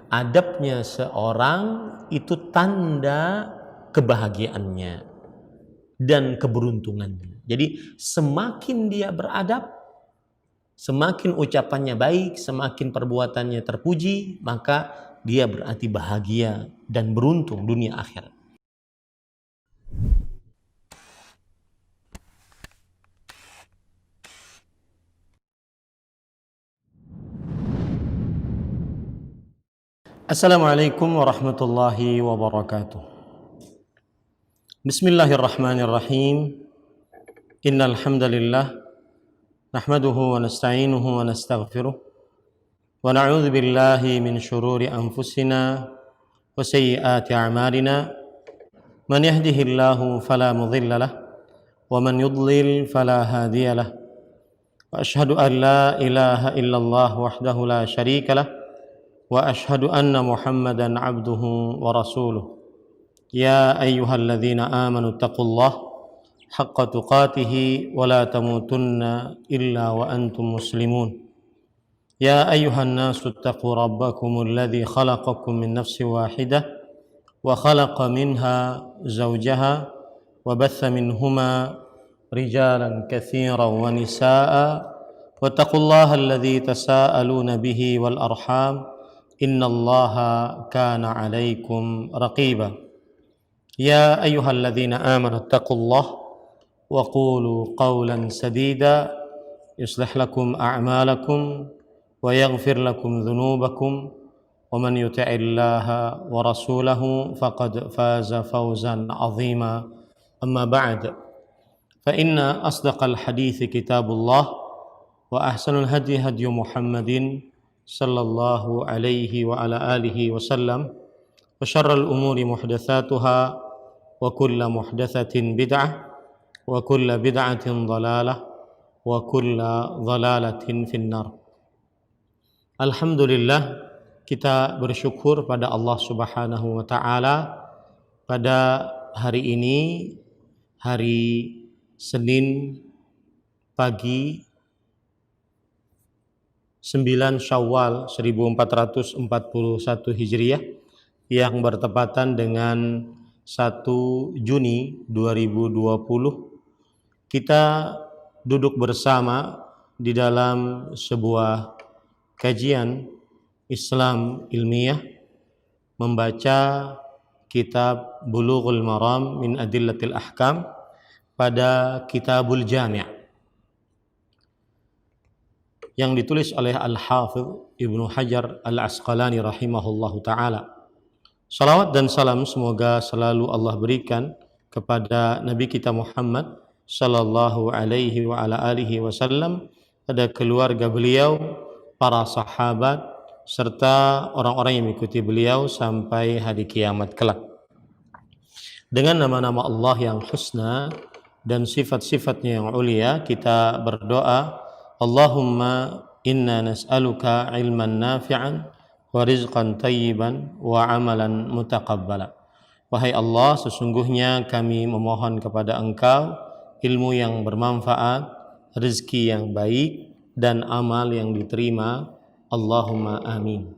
adabnya seorang itu tanda kebahagiaannya dan keberuntungannya. Jadi semakin dia beradab, semakin ucapannya baik, semakin perbuatannya terpuji, maka dia berarti bahagia dan beruntung dunia akhirat. Assalamualaikum warahmatullahi wabarakatuh. Bismillahirrahmanirrahim. Innal hamdalillah nahmaduhu wa nasta'inuhu wa nastaghfiruh wa na'udzu billahi min shururi anfusina wa sayyiati a'malina. Man yahdihillahu fala mudilla lahu wa man yudlil fala hadiya lahu. Wa asyhadu an la ilaha illallah wahdahu la syarika lahu wa asyhadu anna Muhammadan abduhu wa rasuluh. Ya ayyuhalladzina amanu taqullaha haqqa tuqatih wa la tamutunna illa wa antum muslimun. Ya ayyuhan nasu taqu rabbakumul ladzi khalaqakum min nafsin wahidah wa khalaqa minha zawjaha wa batha minhuma rijalan katsiran wa nisaa'a wattaqullaha alladzi tasaaluna bihi wal arham innallaha kana 'alaikum raqiba. Ya ayyuhalladzina amanu taqullaha wa qulu qawlan sadida yuslih lakum a'malakum wa yaghfir lakum dhunubakum wa man yuti'illaha wa rasulahu faqad faza fawzan 'azima. Amma ba'd, fa inna asdaqal hadithi kitabullah wa ahsanul hadi hadyu Muhammadin sallallahu alaihi wa ala alihi wasallam wa syarral umuri muhdatsatuha wa kullu muhdatsatin bid'ah wa kullu bid'atin dhalalah wa kullu dhalalatin finnar. Alhamdulillah, kita bersyukur pada Allah Subhanahu wa taala pada hari ini, hari Senin pagi 9 Syawal 1441 Hijriah yang bertepatan dengan 1 Juni 2020. Kita duduk bersama di dalam sebuah kajian Islam ilmiah membaca kitab Bulughul Maram min Adillatil Ahkam pada Kitabul Jami' yang ditulis oleh Al-Hafidh Ibnu Hajar Al-Asqalani rahimahullahu ta'ala. Salawat dan salam semoga selalu Allah berikan kepada Nabi kita Muhammad sallallahu alaihi wa ala alihi wasallam, pada keluarga beliau, para sahabat, serta orang-orang yang mengikuti beliau sampai hari kiamat kelak. Dengan nama-nama Allah yang husna dan sifat-sifatnya yang ulia, kita berdoa, Allahumma inna nas'aluka ilman nafi'an wa rizqan tayyiban wa amalan mutaqabbala. Wahai Allah, sesungguhnya kami memohon kepada Engkau ilmu yang bermanfaat, rezeki yang baik, dan amal yang diterima. Allahumma amin.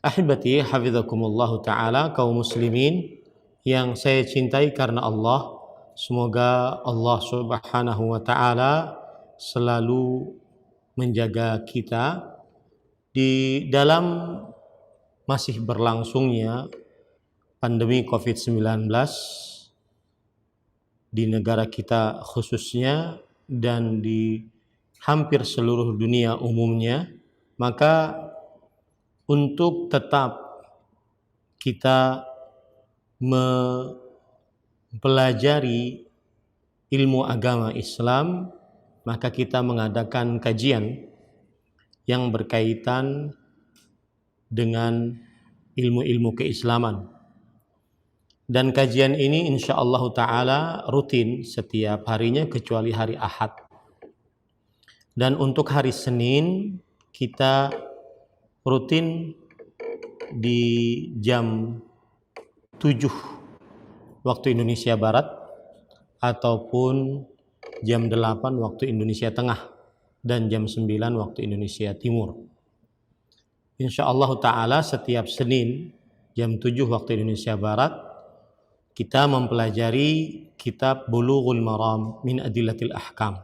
Ahibati hafizakumullahu ta'ala, kaum muslimin yang saya cintai karena Allah, semoga Allah Subhanahu wa ta'ala selalu menjaga kita di dalam masih berlangsungnya pandemi COVID-19 di negara kita khususnya dan di hampir seluruh dunia umumnya. Maka untuk tetap kita mempelajari ilmu agama Islam, maka kita mengadakan kajian yang berkaitan dengan ilmu-ilmu keislaman. Dan kajian ini insyaallah ta'ala rutin setiap harinya kecuali hari Ahad. Dan untuk hari Senin kita rutin di jam 7 waktu Indonesia Barat ataupun jam 8 waktu Indonesia Tengah dan jam 9 waktu Indonesia Timur. Insyaallah ta'ala setiap Senin jam 7 waktu Indonesia Barat kita mempelajari kitab Bulughul Maram min Adillatil Ahkam.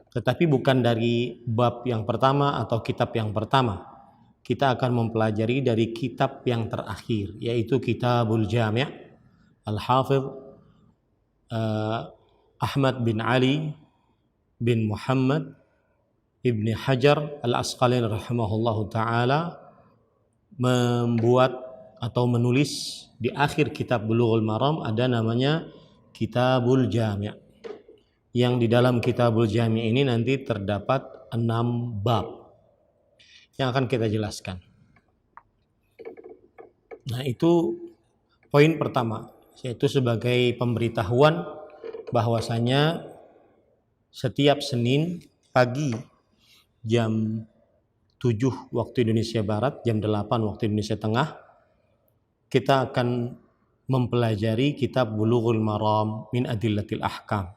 Tetapi bukan dari bab yang pertama atau kitab yang pertama. Kita akan mempelajari dari kitab yang terakhir, yaitu Kitabul Jami' Al-Hafidh Ahmad bin Ali bin Muhammad Ibni Hajar Al-Asqalani rahimahullahu ta'ala membuat atau menulis di akhir kitab Bulughul Maram ada namanya Kitabul Jami', yang di dalam Kitabul Jami' ini nanti terdapat 6 bab yang akan kita jelaskan. Nah, itu poin pertama, yaitu sebagai pemberitahuan bahwasanya setiap Senin pagi jam 7 waktu Indonesia Barat, jam 8 waktu Indonesia Tengah, kita akan mempelajari kitab Bulughul Maram min Adillatil Ahkam,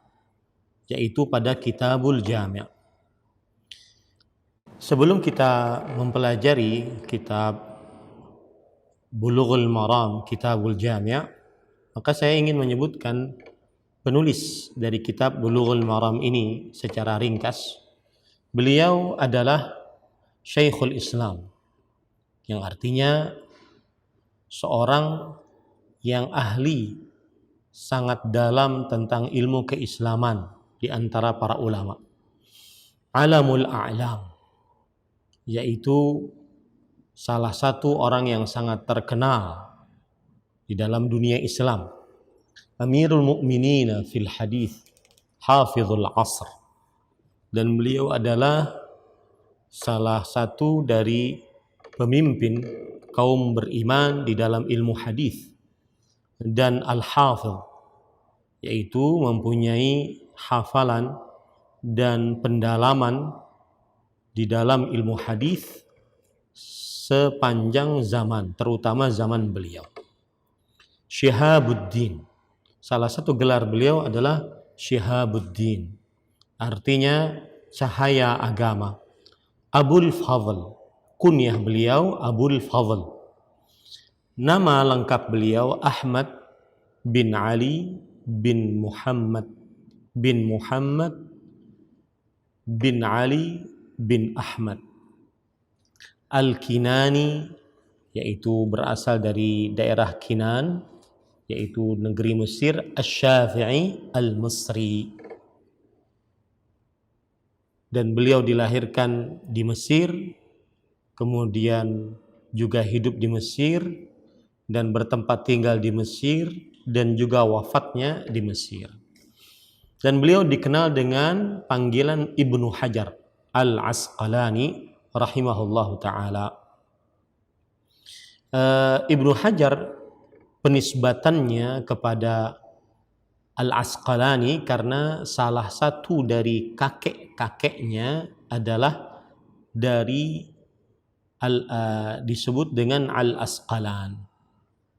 yaitu pada Kitabul Jami'. Sebelum kita mempelajari kitab Bulughul Maram, Kitabul Jami', maka saya ingin menyebutkan penulis dari kitab Bulughul Maram ini secara ringkas. Beliau adalah Syekhul Islam, yang artinya seorang yang ahli sangat dalam tentang ilmu keislaman di antara para ulama. Alamul A'lam, yaitu salah satu orang yang sangat terkenal di dalam dunia Islam. Amirul Mu'minin fil hadis, Hafizul Asr. Dan beliau adalah salah satu dari pemimpin kaum beriman di dalam ilmu hadis dan al-hafidh, yaitu mempunyai hafalan dan pendalaman di dalam ilmu hadis sepanjang zaman, terutama zaman beliau. Syihabuddin, salah satu gelar beliau adalah Syihabuddin, artinya cahaya agama. Abul Fadl, kunyah beliau Abul Fadl. Nama lengkap beliau Ahmad bin Ali bin Muhammad bin Ali bin Ahmad Al-Kinani, yaitu berasal dari daerah Kinan, yaitu negeri Mesir. Asy-Syafi'i Al-Misri, dan beliau dilahirkan di Mesir, kemudian juga hidup di Mesir dan bertempat tinggal di Mesir, dan juga wafatnya di Mesir. Dan beliau dikenal dengan panggilan Ibnu Hajar Al-Asqalani rahimahullahu ta'ala. Ibnu Hajar penisbatannya kepada Al-Asqalani karena salah satu dari kakek-kakeknya adalah dari disebut dengan Al-Asqalan.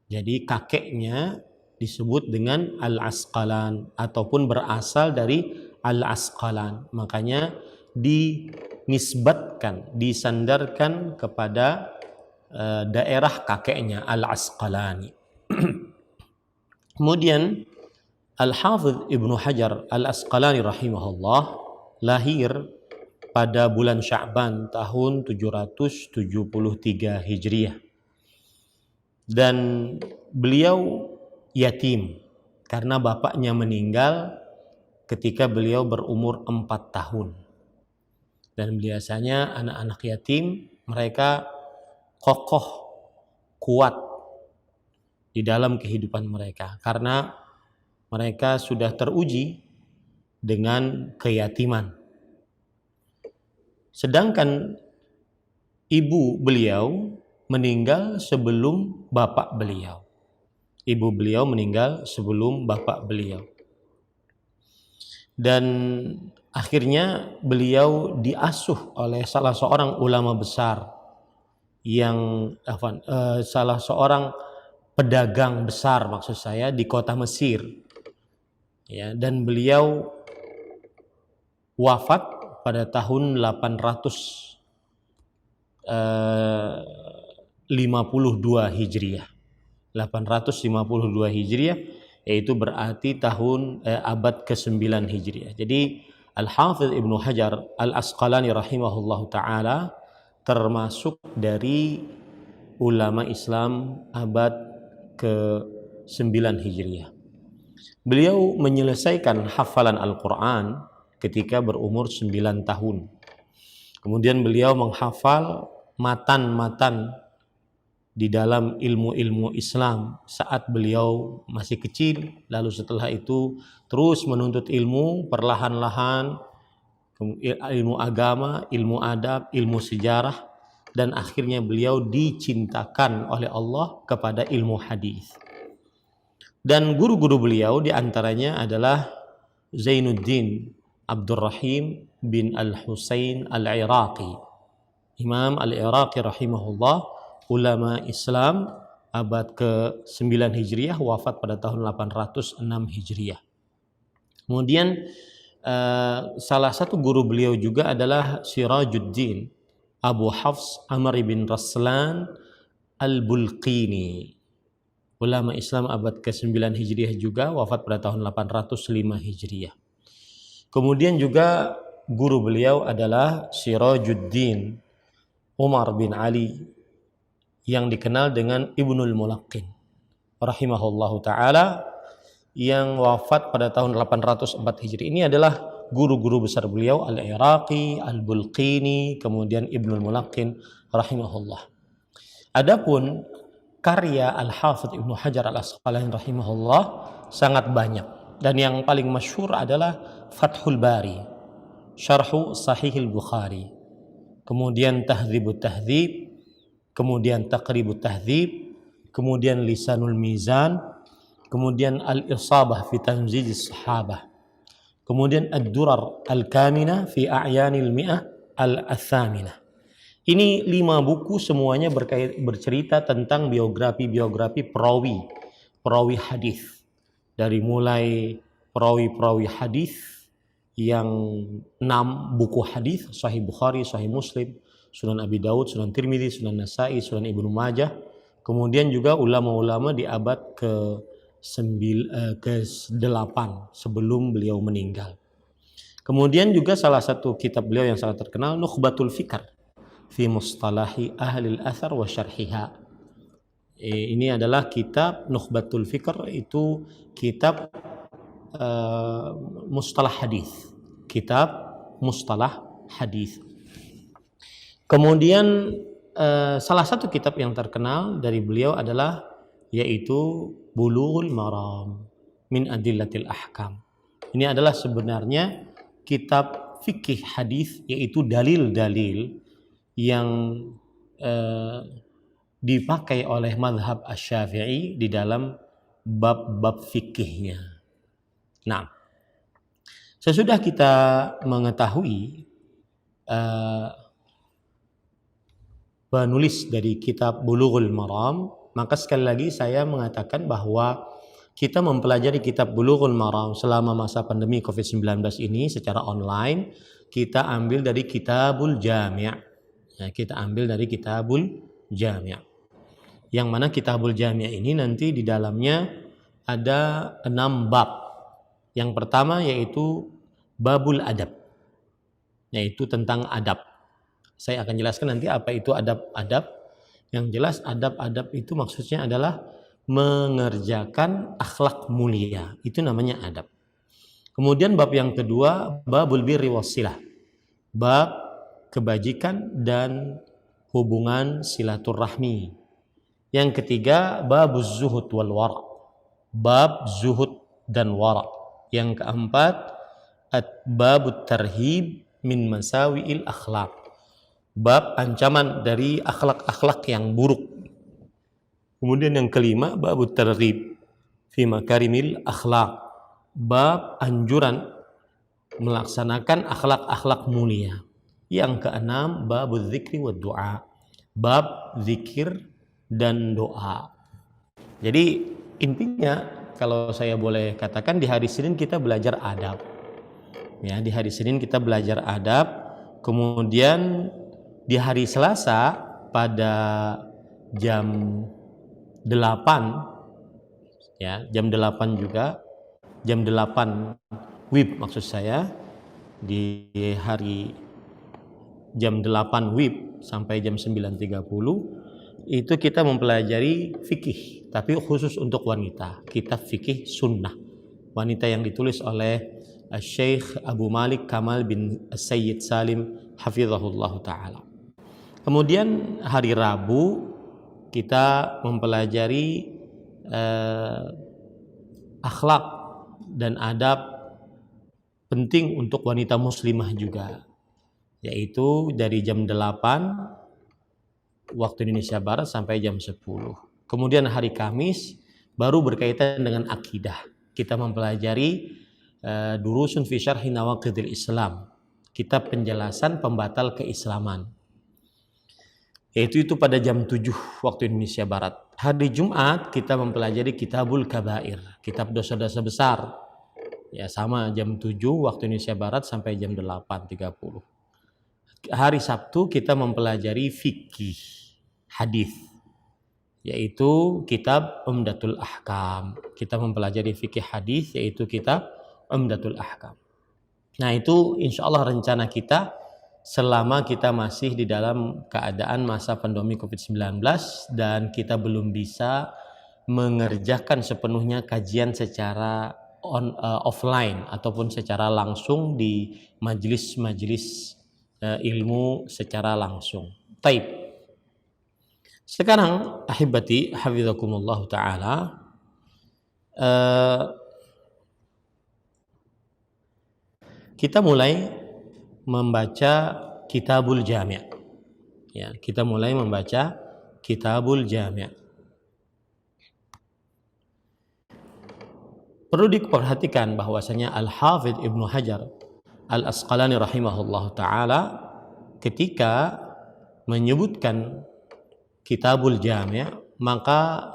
Jadi kakeknya disebut dengan Al-Asqalan ataupun berasal dari Al-Asqalan. Makanya dinisbatkan, disandarkan kepada daerah kakeknya Al-Asqalani. Kemudian Al-Hafidh Ibnu Hajar Al-Asqalani rahimahullah lahir pada bulan Sya'ban tahun 773 Hijriah. Dan beliau yatim karena bapaknya meninggal ketika beliau berumur 4 tahun. Dan biasanya anak-anak yatim mereka kokoh, kuat di dalam kehidupan mereka karena mereka sudah teruji dengan keyatiman. Sedangkan ibu beliau meninggal sebelum bapak beliau. Ibu beliau meninggal sebelum bapak beliau. Dan akhirnya beliau diasuh oleh salah seorang ulama besar yang salah seorang pedagang besar maksud saya di kota Mesir. Ya, dan beliau wafat pada tahun 800 852 Hijriah. 852 Hijriah, yaitu berarti abad ke-9 Hijriah. Jadi Al-Hafidz Ibnu Hajar Al-Asqalani rahimahullahu taala termasuk dari ulama Islam abad ke-9 Hijriah. Beliau menyelesaikan hafalan Al-Quran ketika berumur 9 tahun. Kemudian beliau menghafal matan-matan di dalam ilmu-ilmu Islam saat beliau masih kecil. Lalu setelah itu terus menuntut ilmu perlahan-lahan, ilmu agama, ilmu adab, ilmu sejarah, dan akhirnya beliau dicintakan oleh Allah kepada ilmu hadis. Dan guru-guru beliau diantaranya adalah Zainuddin Abdurrahim bin Al-Husain Al-Iraqi. Imam Al-Iraqi rahimahullah, ulama Islam abad ke-9 Hijriah, wafat pada tahun 806 Hijriah. Kemudian salah satu guru beliau juga adalah Sirajuddin Abu Hafs Amr bin Raslan Al-Bulqini, ulama Islam abad ke-9 Hijriah juga, wafat pada tahun 805 Hijriah. Kemudian juga guru beliau adalah Sirajuddin Umar bin Ali yang dikenal dengan Ibnul Mulaqqin rahimahullahu taala, yang wafat pada tahun 804 Hijri. Ini adalah guru-guru besar beliau, Al-Iraqi, Al-Bulqini, kemudian Ibnul Mulaqqin rahimahullah. Adapun karya Al-Hafidz Ibnu Hajar Al-Asqalani rahimahullah sangat banyak, dan yang paling masyhur adalah Fathul Bari, Syarhu Sahihil Bukhari, kemudian Tahdzibut Tahdzib, kemudian Taqribut Tahdzib, kemudian Lisanul Mizan, kemudian Al-Isabah fi Tamyiz Sahabah, kemudian Ad-Durar Al-Kamina fi A'yanil Mi'ah Al-Athaminah. Ini 5 buku semuanya bercerita tentang biografi perawi hadis, dari mulai perawi hadis yang 6 buku hadis, Sahih Bukhari, Sahih Muslim, Sunan Abi Daud, Sunan Tirmidzi, Sunan Nasa'i, Sunan Ibnu Majah. Kemudian juga ulama-ulama di abad ke-8 sebelum beliau meninggal. Kemudian juga salah satu kitab beliau yang sangat terkenal, Nukhbatul Fikr fi Mustalahi Ahlil Athar wa Syarhiha. Ini adalah kitab Nukhbatul Fikr, itu kitab mustalah hadis, kitab mustalah hadis. Kemudian salah satu kitab yang terkenal dari beliau adalah yaitu Bulughul Maram min Adillatil Ahkam. Ini adalah sebenarnya kitab fikih hadis, yaitu dalil-dalil yang dipakai oleh mazhab Asy-Syafi'i di dalam bab-bab fikihnya. Nah, sesudah kita mengetahui penulis dari kitab Bulughul Maram, maka sekali lagi saya mengatakan bahwa kita mempelajari kitab Bulughul Maram selama masa pandemi COVID-19 ini secara online. Kita ambil dari Kitabul Jami'. Ya, kita ambil dari Kitabul Jami'. Yang mana Kitabul Jami' ini nanti di dalamnya ada 6 bab. Yang pertama yaitu Babul Adab, yaitu tentang adab. Saya akan jelaskan nanti apa itu adab-adab. Yang jelas adab-adab itu maksudnya adalah mengerjakan akhlak mulia. Itu namanya adab. Kemudian bab yang kedua, Babul Birri Wassilah, bab kebajikan dan hubungan silaturahmi. Yang ketiga, Babuz Zuhud wal Wara, bab zuhud dan wara. Yang keempat, Babut Tarhib min Masawi'il Akhlaq, bab ancaman dari akhlak-akhlak yang buruk. Kemudian yang kelima, Babut Targhib fi Makarimil Akhlaq, bab anjuran melaksanakan akhlak-akhlak mulia. Yang keenam, Babuz Dzikri wad Du'a, bab zikir dan doa. Jadi intinya kalau saya boleh katakan, di hari Senin kita belajar adab. Ya, di hari Senin kita belajar adab. Kemudian di hari Selasa pada jam 8 ya, jam 8 juga, jam 8 WIB maksud saya, di hari jam 8 WIB sampai jam 9.30 itu kita mempelajari fikih, tapi khusus untuk wanita, kitab fikih sunnah wanita yang ditulis oleh Syekh Abu Malik Kamal bin Sayyid Salim hafizahullah ta'ala. Kemudian hari Rabu kita mempelajari akhlak dan adab penting untuk wanita muslimah juga, yaitu dari jam 8 waktu Indonesia Barat sampai jam 10. Kemudian hari Kamis baru berkaitan dengan akidah. Kita mempelajari Durusun fi Syarhi Nawaqidil Islam, kitab penjelasan pembatal keislaman. Yaitu itu pada jam 7 waktu Indonesia Barat. Hari Jumat kita mempelajari Kitabul Kabair, kitab dosa-dosa besar. Ya sama jam 7 waktu Indonesia Barat sampai jam 8.30. Hari Sabtu kita mempelajari fikih hadis, yaitu kitab Umdatul Ahkam. Kita mempelajari fikih hadis yaitu kitab Umdatul Ahkam. Nah, itu insya Allah rencana kita selama kita masih di dalam keadaan masa pandemi COVID-19 dan kita belum bisa mengerjakan sepenuhnya kajian secara offline ataupun secara langsung di majelis-majelis ilmu secara langsung. Taib. Sekarang ahibati hafizakumullah ta'ala, kita mulai membaca Kitabul Jami'. Ya, kita mulai membaca Kitabul Jami'. Perlu diperhatikan bahwasanya Al-Hafidz Ibnu Hajar Al-Asqalani rahimahullah ta'ala ketika menyebutkan Kitabul Jami', maka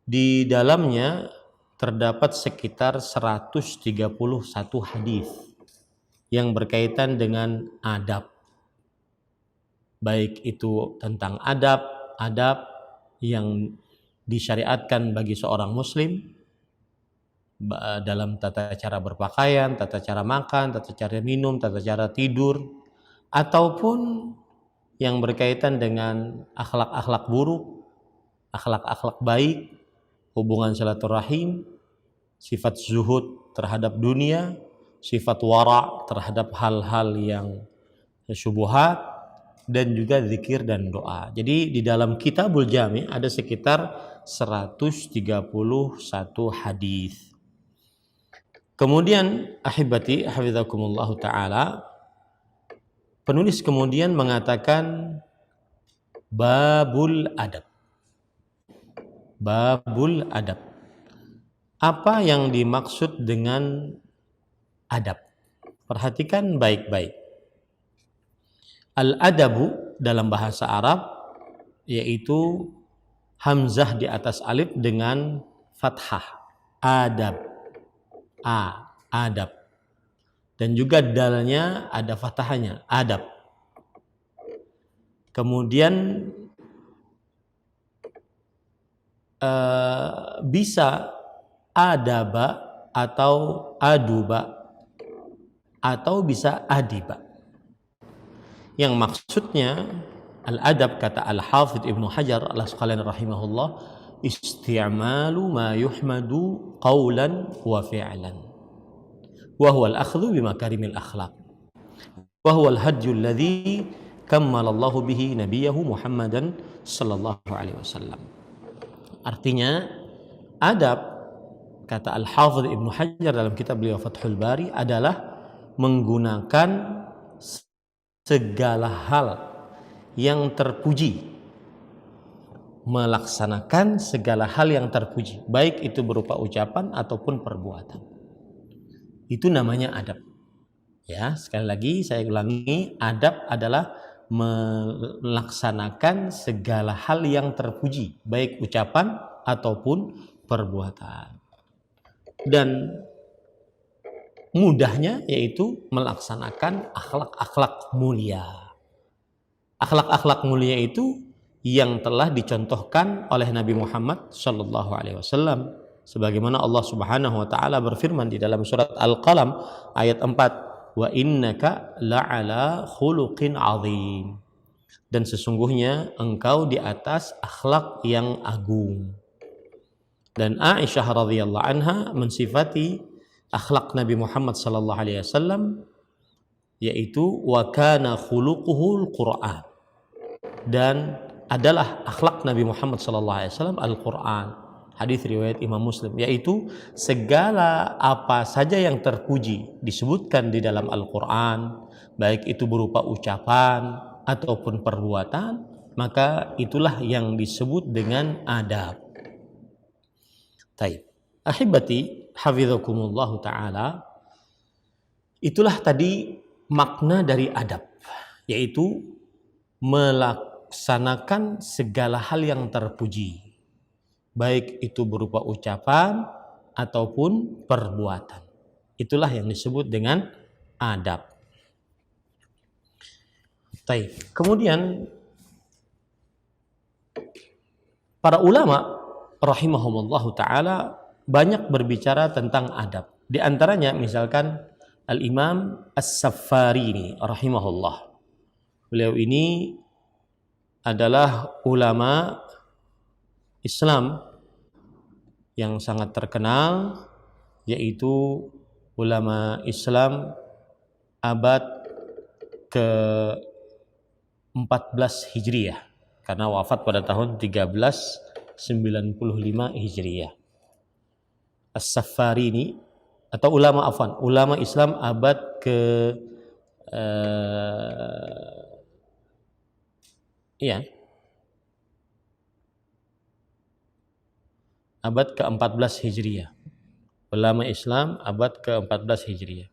di dalamnya terdapat sekitar 131 hadis yang berkaitan dengan adab. Baik itu tentang adab yang disyariatkan bagi seorang muslim dalam tata cara berpakaian, tata cara makan, tata cara minum, tata cara tidur, ataupun yang berkaitan dengan akhlak-akhlak buruk, akhlak-akhlak baik, hubungan silaturahim, sifat zuhud terhadap dunia, sifat wara terhadap hal-hal yang syubhat, dan juga zikir dan doa. Jadi di dalam Kitabul Jami' ada sekitar 131 hadis. Kemudian ahibati hafizakumullah ta'ala, penulis kemudian mengatakan babul adab. Babul adab. Apa yang dimaksud dengan adab? Perhatikan baik-baik. Al-adabu dalam bahasa Arab yaitu hamzah di atas alif dengan fathah. Adab. Adab. Dan juga dalnya ada fathahnya, adab. Kemudian bisa adaba atau aduba atau bisa adiba. Yang maksudnya al-adab, kata Al-Hafidz Ibnu Hajar Al-Asqalani rahimahullah, isti'malu ma yuhmadu qawlan wa fi'lan wa huwa al-akhdhu bimakarimil akhlaq wa huwa al-hadyu alladhi kammalallahu bihi nabiyahu Muhammadan sallallahu alaihi wasallam. Artinya adab, kata Al-Hafidz Ibnu Hajar dalam kitab beliau Fathul Bari, adalah menggunakan segala hal yang terpuji, melaksanakan segala hal yang terpuji, baik itu berupa ucapan ataupun perbuatan. Itu namanya adab. Ya, sekali lagi saya ulangi, adab adalah melaksanakan segala hal yang terpuji, baik ucapan ataupun perbuatan. Dan mudahnya yaitu melaksanakan akhlak-akhlak mulia. Akhlak-akhlak mulia itu yang telah dicontohkan oleh Nabi Muhammad sallallahu alaihi wasallam, sebagaimana Allah Subhanahu wa taala berfirman di dalam surat Al-Qalam ayat 4, wa innaka la'ala khuluqin azim, dan sesungguhnya engkau di atas akhlak yang agung. Dan Aisyah radhiyallahu anha mensifati akhlak Nabi Muhammad sallallahu alaihi wasallam yaitu wa kana khuluquhul Qur'an, dan adalah akhlak Nabi Muhammad sallallahu alaihi wasallam Al-Qur'an. Hadis riwayat Imam Muslim, yaitu segala apa saja yang terpuji disebutkan di dalam Al-Qur'an, baik itu berupa ucapan ataupun perbuatan, maka itulah yang disebut dengan adab. Taib. Ahibati hafizakumullahu taala, itulah tadi makna dari adab, yaitu melaksanakan segala hal yang terpuji, baik itu berupa ucapan ataupun perbuatan. Itulah yang disebut dengan adab. Taib. Kemudian para ulama rahimahumullahu ta'ala banyak berbicara tentang adab. Di antaranya misalkan Al-Imam As-Saffarini rahimahullah. Beliau ini adalah ulama Islam yang sangat terkenal, yaitu ulama Islam abad ke-14 Hijriyah, karena wafat pada tahun 1395 Hijriyah. As-Saffarini atau ulama Islam abad abad ke-14 Hijriyah. Ulama Islam abad ke-14 Hijriyah.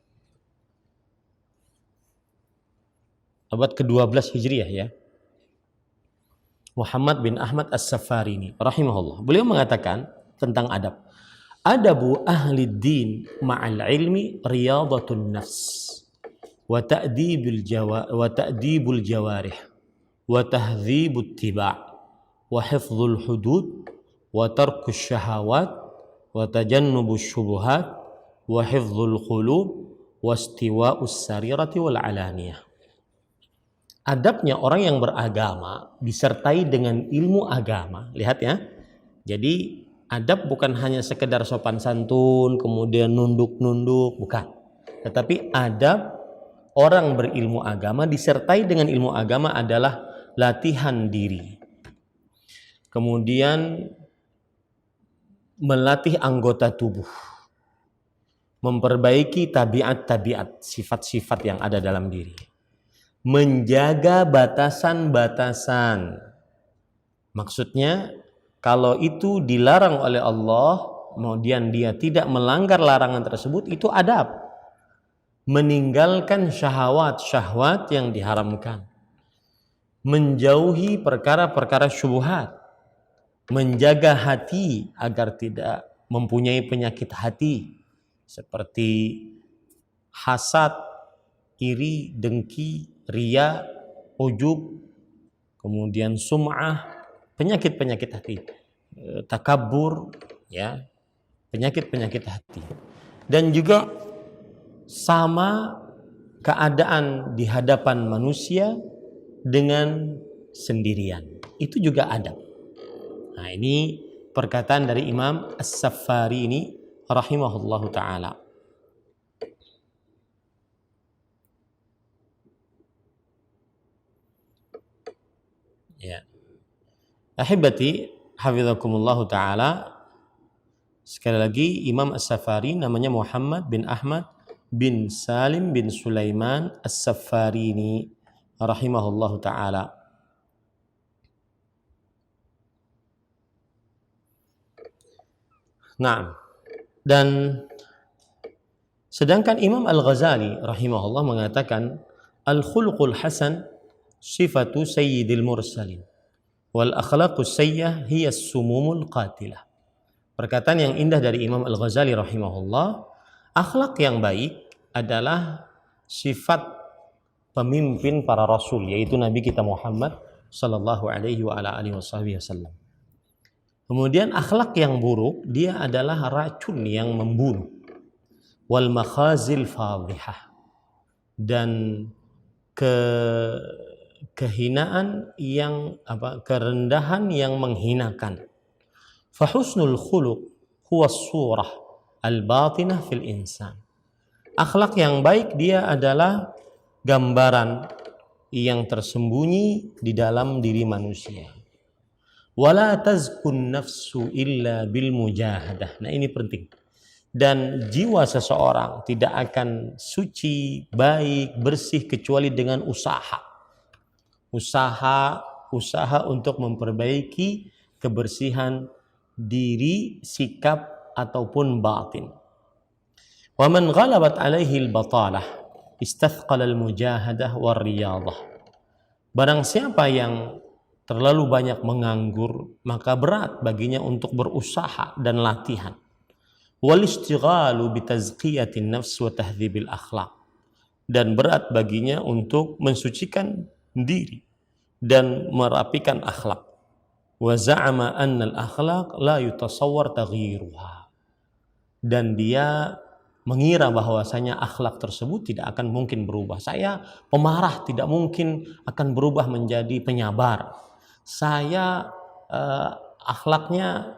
Abad ke-12 Hijriyah ya. Muhammad bin Ahmad As-Saffarini rahimahullah. Beliau mengatakan tentang adab. Adabu ahli din ma'al ilmi riyadatun nafs wa ta'dibul jawarih wa tahdzibut tiba' wa hifdzul hudud wa tarkus syahawat wa tajannubus syubuhat wa hifdzul qulub wa istiwa'us sarirati wal alaniyah. Adabnya orang yang beragama disertai dengan ilmu agama. Lihat ya. Jadi adab bukan hanya sekedar sopan santun, kemudian nunduk-nunduk, bukan. Tetapi adab orang berilmu agama disertai dengan ilmu agama adalah latihan diri. Kemudian melatih anggota tubuh. Memperbaiki tabiat-tabiat, sifat-sifat yang ada dalam diri. Menjaga batasan-batasan. Maksudnya kalau itu dilarang oleh Allah, kemudian dia tidak melanggar larangan tersebut, itu adab. Meninggalkan syahwat-syahwat yang diharamkan. Menjauhi perkara-perkara syubhat. Menjaga hati agar tidak mempunyai penyakit hati. Seperti hasad, iri, dengki, riya, ujub, kemudian sum'ah, penyakit-penyakit hati, takabur, ya, penyakit-penyakit hati. Dan juga sama keadaan di hadapan manusia dengan sendirian. Itu juga adab. Nah, ini perkataan dari Imam As-Saffarini rahimahullahu ta'ala. Ya. Ahibati hafizakumullahu ta'ala, sekali lagi Imam As-Saffari namanya Muhammad bin Ahmad bin Salim bin Sulaiman As-Saffarini rahimahullahu ta'ala. Nah, dan sedangkan Imam Al-Ghazali rahimahullah mengatakan al-khuluqul hasan sifatu sayyidil mursalin wal akhlaqus sayyah hiya sumumul qatilah. Perkataan yang indah dari Imam Al-Ghazali rahimahullah, akhlak yang baik adalah sifat pemimpin para rasul, yaitu Nabi kita Muhammad sallallahu alaihi wa ala alihi wasallam. Kemudian akhlak yang buruk, dia adalah racun yang membunuh. Wal makhazil fadhihah, dan kehinaan yang kerendahan yang menghinakan. Fa husnul khuluq huwa surah al-batinah fil insan. Akhlak yang baik dia adalah gambaran yang tersembunyi di dalam diri manusia. Wala tazkun nafsu illa bil mujahadah. Nah, ini penting. Dan jiwa seseorang tidak akan suci, baik, bersih kecuali dengan usaha. Usaha untuk memperbaiki kebersihan diri, sikap ataupun batin. Wa man ghalabat alaihi al-batalah istathqala al-mujahadah war riyadah. Barang siapa yang terlalu banyak menganggur, maka berat baginya untuk berusaha dan latihan. Wal istighalu bi tazkiyatin nafs wa tahdhibil akhlaq. Dan berat baginya untuk mensucikan diri dan merapikan akhlak. Wa za'ama anna al-akhlaq la yutasawwar taghyiruha. Dan dia mengira bahwasanya akhlak tersebut tidak akan mungkin berubah. Saya pemarah tidak mungkin akan berubah menjadi penyabar. Saya akhlaknya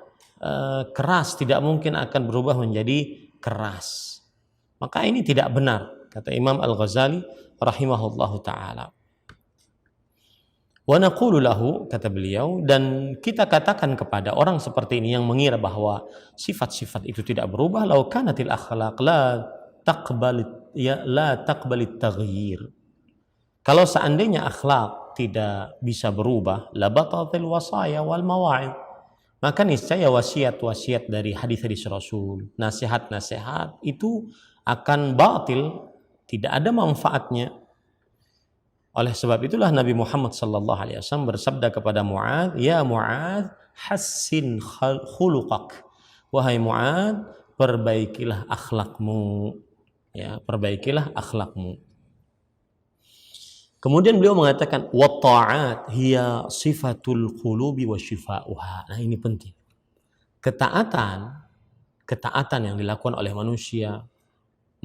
keras, tidak mungkin akan berubah menjadi keras. Maka ini tidak benar, kata Imam Al-Ghazali rahimahullahu ta'ala. Wa naqulu lahu, kata beliau, dan kita katakan kepada orang seperti ini yang mengira bahwa sifat-sifat itu tidak berubah, law kanatil akhlaq la taqbalit taghyir. Kalau seandainya akhlak tidak bisa berubah, la batatil wasaya wal mawa'id, maka niscaya wasiat-wasiat dari hadis-hadis Rasul, nasihat-nasihat itu akan batil, tidak ada manfaatnya. Oleh sebab itulah Nabi Muhammad sallallahu alaihi wasallam bersabda kepada Mu'adz, "Ya Mu'adz, hassin khuluqak." Wahai Mu'adz, perbaikilah akhlakmu. Ya, perbaikilah akhlakmu. Kemudian beliau mengatakan wa ta'at hiya sifatul qulubi wa shifa'uha. Nah, ini penting. Ketaatan yang dilakukan oleh manusia,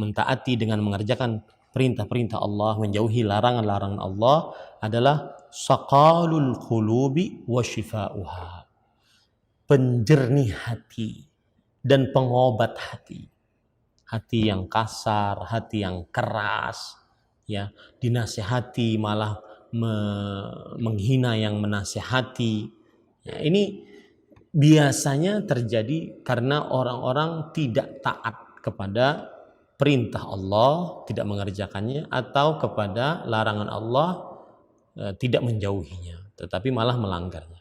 mentaati dengan mengerjakan perintah-perintah Allah, menjauhi larangan-larangan Allah adalah saqalul qulubi wa shifa'uha. Penjernih hati dan pengobat hati. Hati yang kasar, hati yang keras, ya, dinasihati malah menghina yang menasihati. Ya, ini biasanya terjadi karena orang-orang tidak taat kepada perintah Allah, tidak mengerjakannya, atau kepada larangan Allah, tidak menjauhinya, tetapi malah melanggarnya.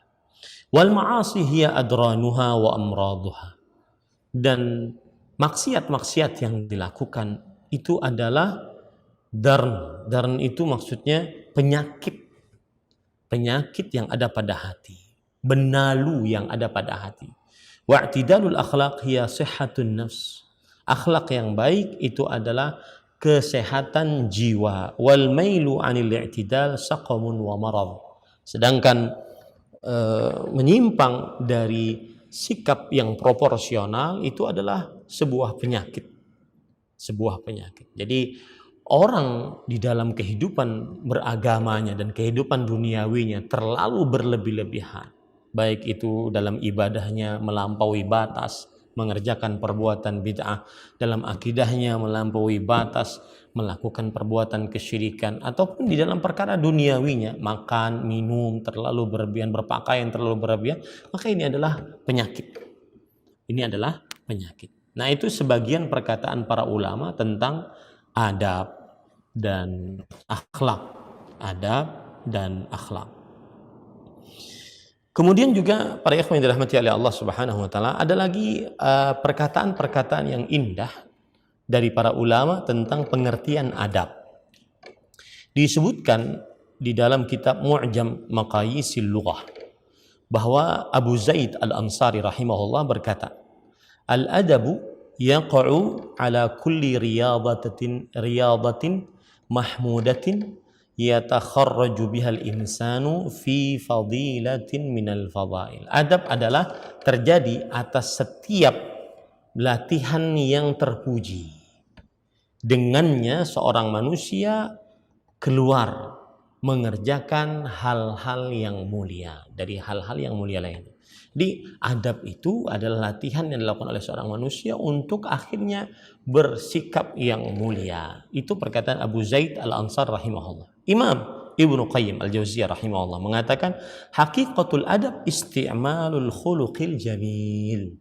Wal ma'asi hiya adranuha wa amraduha. Dan maksiat-maksiat yang dilakukan itu adalah darn itu maksudnya penyakit yang ada pada hati, benalu yang ada pada hati. Wa'tidalul akhlaq hiya sihhatun nafs. Akhlak yang baik itu adalah kesehatan jiwa. Wal mailu 'anil i'tidal saqamun wa marad. Sedangkan menyimpang dari sikap yang proporsional itu adalah sebuah penyakit. Jadi orang di dalam kehidupan beragamanya dan kehidupan duniawinya terlalu berlebih-lebihan, baik itu dalam ibadahnya melampaui batas, mengerjakan perbuatan bid'ah, dalam akidahnya melampaui batas, melakukan perbuatan kesyirikan, ataupun di dalam perkara duniawinya, makan, minum terlalu berlebihan, berpakaian terlalu berlebihan, maka ini adalah penyakit. Nah, itu sebagian perkataan para ulama tentang adab dan akhlak. Kemudian juga para ikhwan yang dirahmati oleh Allah Subhanahu wa taala, ada lagi perkataan-perkataan yang indah dari para ulama tentang pengertian adab. Disebutkan di dalam kitab Mu'jam Maqayisil Lughah bahwa Abu Zaid Al-Ansari rahimahullah berkata, "Al-adabu yaqa'u ala kulli riyadatin mahmudatin yatakharraju bihal insanu fi fadilatin minal fadail. Adab adalah terjadi atas setiap latihan yang terpuji. Dengannya seorang manusia keluar mengerjakan hal-hal yang mulia dari hal-hal yang mulia lainnya. Jadi adab itu adalah latihan yang dilakukan oleh seorang manusia untuk akhirnya bersikap yang mulia. Itu perkataan Abu Zaid Al-Ansar rahimahullah. Imam Ibnu Qayyim Al-Jauziyah rahimahullah mengatakan hakikatul adab isti'malul khuluqil jamil.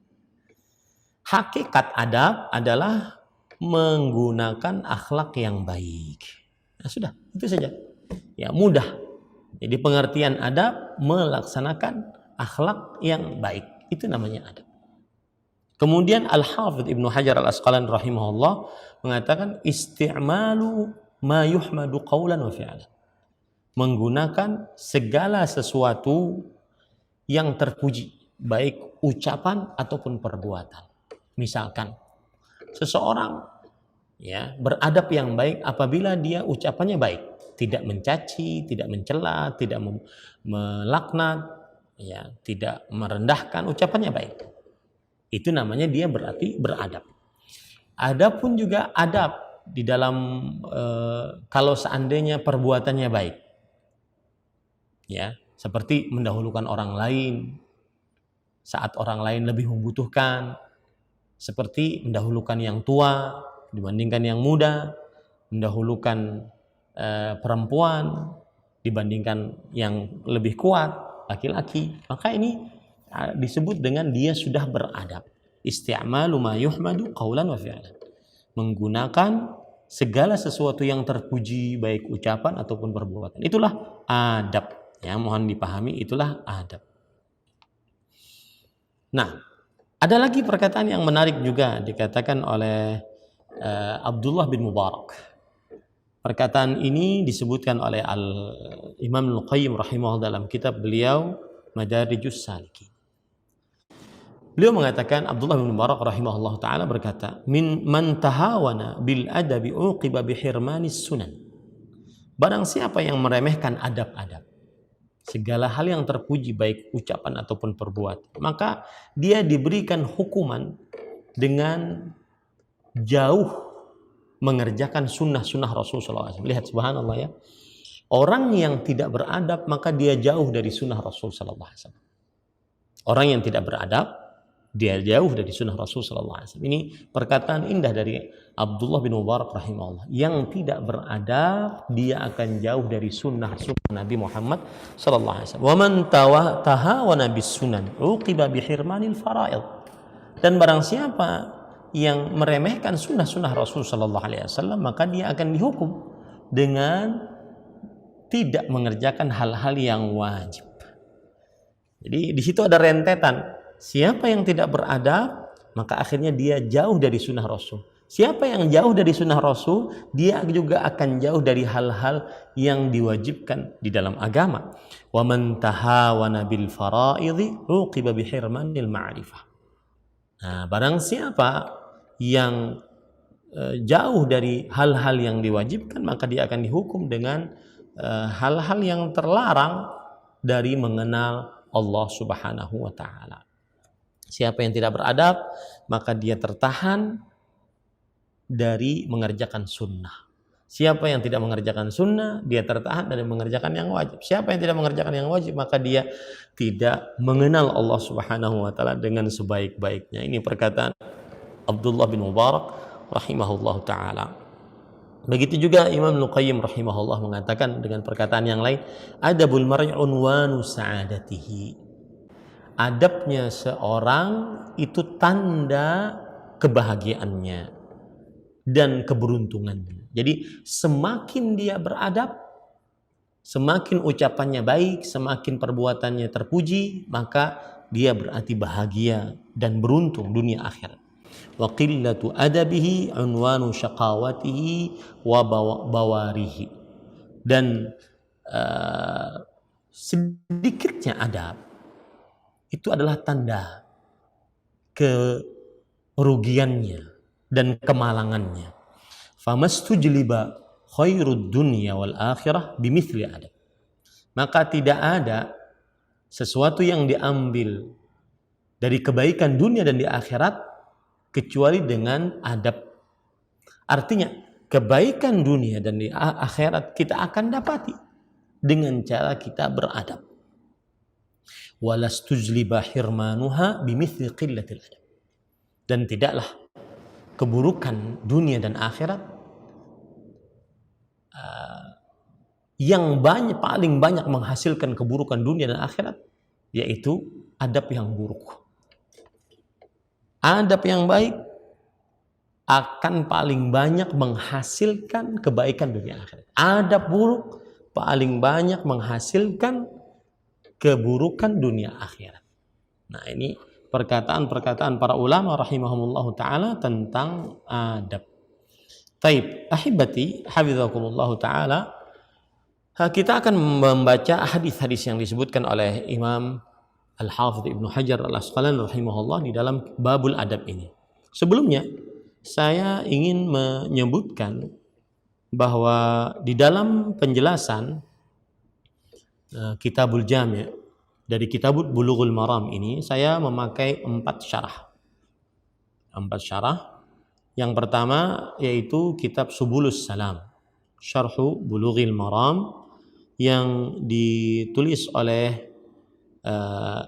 Hakikat adab adalah menggunakan akhlak yang baik. Nah, sudah, itu saja. Ya, mudah. Jadi pengertian adab melaksanakan akhlak yang baik. Itu namanya adab. Kemudian Al-Hafidh Ibnu Hajar Al-Asqalani rahimahullah mengatakan isti'malu ma yuhmadu qawlan wa fi'lan. Menggunakan segala sesuatu yang terpuji, baik ucapan ataupun perbuatan. Misalkan seseorang ya beradab yang baik apabila dia ucapannya baik, tidak mencaci, tidak mencela, tidak melaknat, ya, tidak merendahkan, ucapannya baik. Itu namanya dia berarti beradab. Adapun juga adab di dalam kalau seandainya perbuatannya baik, ya, seperti mendahulukan orang lain saat orang lain lebih membutuhkan, seperti mendahulukan yang tua dibandingkan yang muda, mendahulukan perempuan dibandingkan yang lebih kuat, laki-laki, maka ini disebut dengan dia sudah beradab. Isti'malu ma yuhmadu qawlan wa fi'lan. Menggunakan segala sesuatu yang terpuji baik ucapan ataupun perbuatan. Itulah adab. Ya, mohon dipahami, itulah adab. Nah, ada lagi perkataan yang menarik juga dikatakan oleh Abdullah bin Mubarak. Perkataan ini disebutkan oleh Imam Al-Qayyim rahimahullah dalam kitab beliau Madarijus Salikin. Beliau mengatakan, Abdullah bin Mubarak rahimahullah ta'ala berkata, man tahawana bil adabi uqiba bihirmanis sunan. Barang siapa yang meremehkan adab-adab, segala hal yang terpuji baik ucapan ataupun perbuatan, maka dia diberikan hukuman dengan jauh mengerjakan sunnah-sunnah Rasulullah SAW. Lihat, subhanallah ya. Orang yang tidak beradab maka dia jauh dari sunnah Rasulullah SAW. Orang yang tidak beradab dia jauh dari sunnah Rasulullah SAW. Ini perkataan indah dari Abdullah bin Mubarak rahimahullah. Yang tidak beradab dia akan jauh dari sunnah Nabi Muhammad sallallahu alaihi wasallam. Wa man tahawana bis sunan uqiba bihirmanil faraid. Dan barang siapa yang meremehkan sunnah-sunnah Rasul sallallahu alaihi wasallam, maka dia akan dihukum dengan tidak mengerjakan hal-hal yang wajib. Jadi di situ ada rentetan. Siapa yang tidak beradab, maka akhirnya dia jauh dari sunnah Rasul. Siapa yang jauh dari sunnah Rasul, dia juga akan jauh dari hal-hal yang diwajibkan di dalam agama. Wa man tahawana bil faraidhi uqiba bihirmanil ma'rifah. Nah, barang siapa yang jauh dari hal-hal yang diwajibkan, maka dia akan dihukum dengan hal-hal yang terlarang dari mengenal Allah Subhanahu wa ta'ala. Siapa yang tidak beradab, maka dia tertahan dari mengerjakan sunnah. Siapa yang tidak mengerjakan sunnah, dia tertahan dari mengerjakan yang wajib. Siapa yang tidak mengerjakan yang wajib, maka dia tidak mengenal Allah Subhanahu wa ta'ala dengan sebaik-baiknya. Ini perkataan Abdullah bin Mubarak rahimahullah ta'ala. Begitu juga Imam Al-Qayyim rahimahullah mengatakan dengan perkataan yang lain, adabul mar'i unwanu sa'adatihi. Adabnya seorang itu tanda kebahagiaannya dan keberuntungannya. Jadi semakin dia beradab, semakin ucapannya baik, semakin perbuatannya terpuji, maka dia berarti bahagia dan beruntung dunia akhirat. Wa qillatu adabihi unwanu syaqawatihi wa bawarihi. Dan sedikitnya adab itu adalah tanda kerugiannya dan kemalangannya. Famastujliba khairud dunya wal akhirah bimithli adab. Maka tidak ada sesuatu yang diambil dari kebaikan dunia dan di akhirat kecuali dengan adab. Artinya kebaikan dunia dan di akhirat kita akan dapati dengan cara kita beradab. Walastujliba hirmanuha bimithli qillatil adab. Dan tidaklah keburukan dunia dan akhirat yang paling banyak menghasilkan keburukan dunia dan akhirat yaitu adab yang buruk. Adab yang baik akan paling banyak menghasilkan kebaikan dunia akhirat. Adab buruk paling banyak menghasilkan keburukan dunia akhirat. Nah, ini perkataan-perkataan para ulama rahimahumullah ta'ala tentang adab. Taib, ahibati, hafizakumullah ta'ala, kita akan membaca hadis-hadis yang disebutkan oleh Imam Al-Hafidh Ibnu Hajar Al-Asqalani rahimahullah di dalam babul adab ini. Sebelumnya, saya ingin menyebutkan bahwa di dalam penjelasan Kitabul Jami' dari Kitabul Bulughul Maram ini saya memakai 4 syarah. 4 syarah. Yang pertama yaitu kitab Subulus Salam, Syarhu Bulughil Maram yang ditulis oleh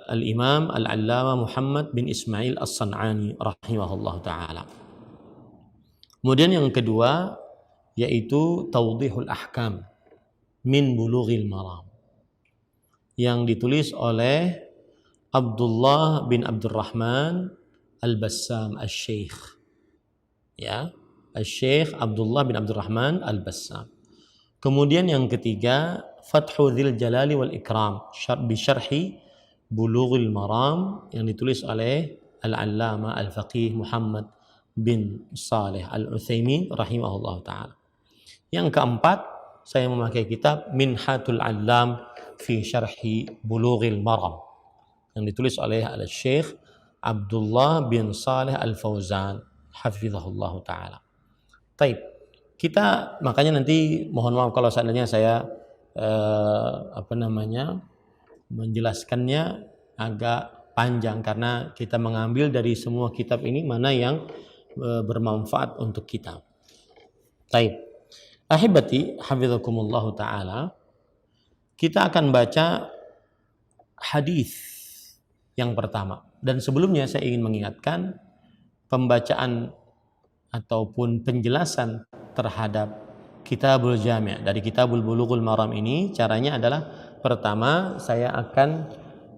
Al-Imam Al-Allamah Muhammad bin Ismail As-San'ani rahimahullah ta'ala. Kemudian yang kedua yaitu Tawdihul Ahkam min Bulughil Maram yang ditulis oleh Abdullah bin Abdurrahman Al-Bassam Al-Syeikh. Ya, Al-Syeikh Abdullah bin Abdurrahman Al-Bassam. Kemudian yang ketiga Fathu Dzil Jalali wal Ikram bi Syarhi Bulughil Maram yang ditulis oleh Al-Allamah Al-Faqih Muhammad bin Saleh Al-Utsaimin rahimahullah ta'ala. Yang keempat saya memakai kitab Minhatul Allam fi Syarhi Bulughil Maram yang ditulis oleh Al-Syeikh Abdullah bin Saleh Al-Fauzan hafizahullah ta'ala. Taib, kita makanya nanti mohon maaf kalau seandainya saya menjelaskannya agak panjang karena kita mengambil dari semua kitab ini mana yang bermanfaat untuk kita. Taib, ahibati hafizakumullah ta'ala, kita akan baca hadis yang pertama. Dan sebelumnya saya ingin mengingatkan pembacaan ataupun penjelasan terhadap Kitabul Jami' dari Kitabul Bulughul Maram ini caranya adalah pertama saya akan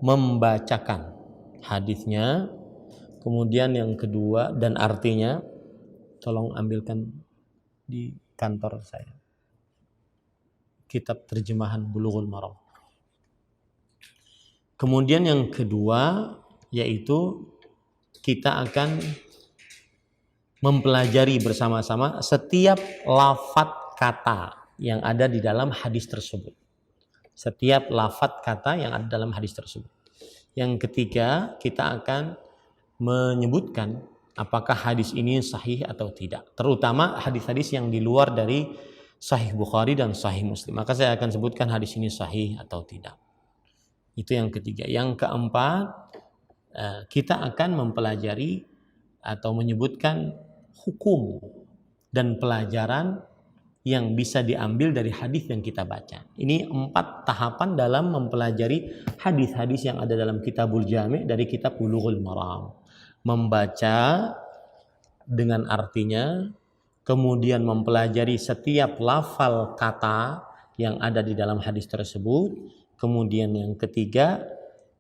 membacakan hadisnya, kemudian yang kedua dan artinya tolong ambilkan di kantor saya kitab terjemahan Bulughul Maram. Kemudian yang kedua yaitu kita akan mempelajari bersama-sama setiap lafadz kata yang ada di dalam hadis tersebut. Setiap lafadz kata yang ada dalam hadis tersebut. Yang ketiga kita akan menyebutkan apakah hadis ini sahih atau tidak. Terutama hadis-hadis yang di luar dari Sahih Bukhari dan Sahih Muslim. Maka saya akan sebutkan hadis ini sahih atau tidak. Itu yang ketiga. Yang keempat, kita akan mempelajari atau menyebutkan hukum dan pelajaran yang bisa diambil dari hadis yang kita baca. Ini 4 tahapan dalam mempelajari hadis-hadis yang ada dalam Kitabul Jami' dari Kitab Bulughul Maram. Membaca dengan artinya, kemudian mempelajari setiap lafal kata yang ada di dalam hadis tersebut. Kemudian yang ketiga,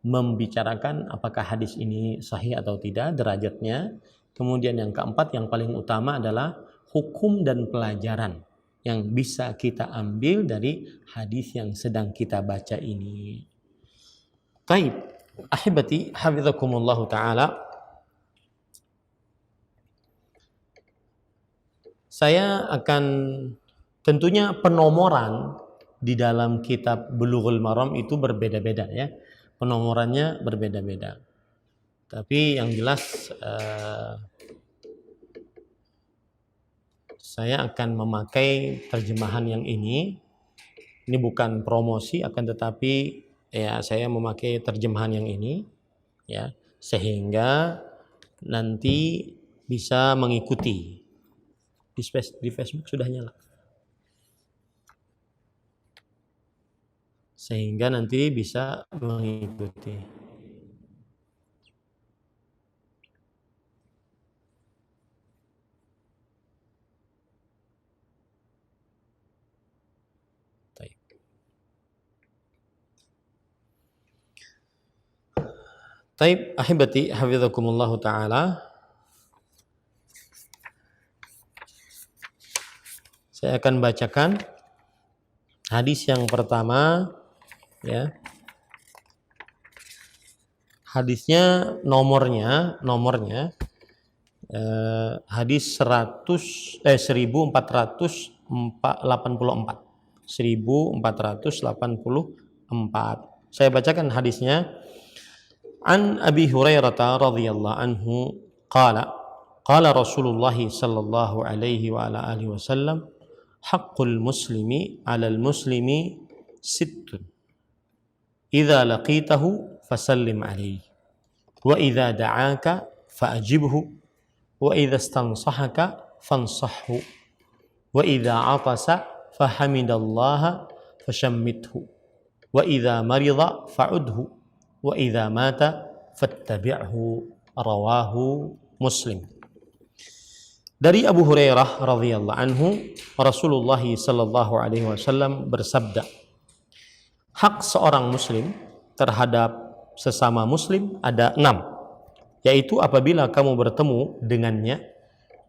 membicarakan apakah hadis ini sahih atau tidak, derajatnya. Kemudian yang keempat, yang paling utama adalah hukum dan pelajaran yang bisa kita ambil dari hadis yang sedang kita baca ini. Taib, ahibati, hafizakumullahu ta'ala. Saya akan tentunya penomoran di dalam kitab Bulughul Maram itu berbeda-beda ya. Penomorannya berbeda-beda. Tapi yang jelas saya akan memakai terjemahan yang ini. Ini bukan promosi, akan tetapi ya saya memakai terjemahan yang ini, ya, sehingga nanti bisa mengikuti. Di Facebook sudah nyala. Sehingga nanti bisa mengikuti. Taib ahibati hafizakumullah ta'ala. Saya akan bacakan hadis yang pertama, ya. Hadisnya nomornya hadis 1484. 1484. Saya bacakan hadisnya. An Abi Hurairah radhiyallahu anhu qala Rasulullah sallallahu alaihi wa ala alihi wasallam haqqul muslimi 'alal muslimi sittun idza laqitahu fasallim alaihi wa idza da'aka fa'ajibhu wa idza istansahaka fansahhu wa idza 'atasa fahamidallaha fashammithu wa idza marida fa'udhu wa idza mata fattabi'hu, rawahu Muslim. Dari Abu Hurairah radhiyallahu anhu, Rasulullah sallallahu alaihi wasallam bersabda, hak seorang muslim terhadap sesama muslim ada 6, yaitu apabila kamu bertemu dengannya,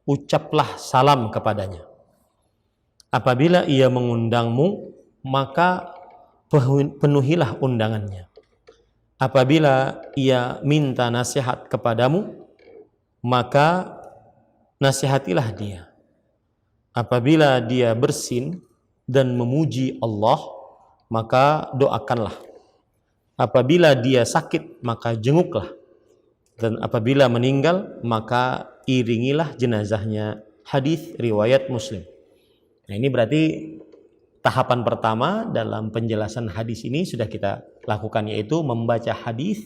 ucaplah salam kepadanya. Apabila ia mengundangmu, maka penuhilah undangannya. Apabila ia minta nasihat kepadamu, maka nasihatilah dia. Apabila dia bersin dan memuji Allah, maka doakanlah. Apabila dia sakit, maka jenguklah. Dan apabila meninggal, maka iringilah jenazahnya. Hadis riwayat Muslim. Nah, ini berarti tahapan pertama dalam penjelasan hadis ini sudah kita lakukan, yaitu membaca hadis,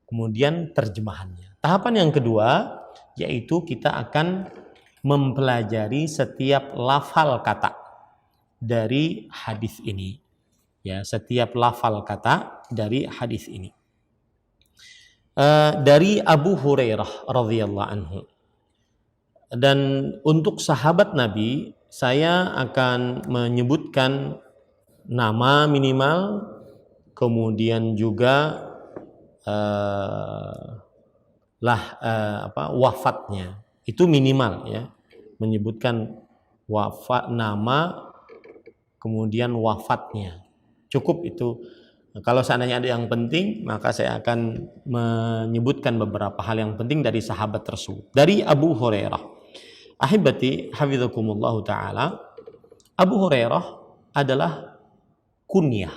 kemudian terjemahannya. Tahapan yang kedua, yaitu kita akan mempelajari setiap lafal kata dari hadis ini. Ya, setiap lafal kata dari hadis ini. Dari Abu Hurairah radhiyallahu anhu. Dan untuk sahabat Nabi, saya akan menyebutkan nama minimal, kemudian juga wafatnya. Itu minimal, ya. Menyebutkan wafat, nama, kemudian wafatnya. Cukup itu. Kalau seandainya ada yang penting, maka saya akan menyebutkan beberapa hal yang penting dari sahabat tersebut. Dari Abu Hurairah. Ahibati hafizakumullahu ta'ala, Abu Hurairah adalah kunyah.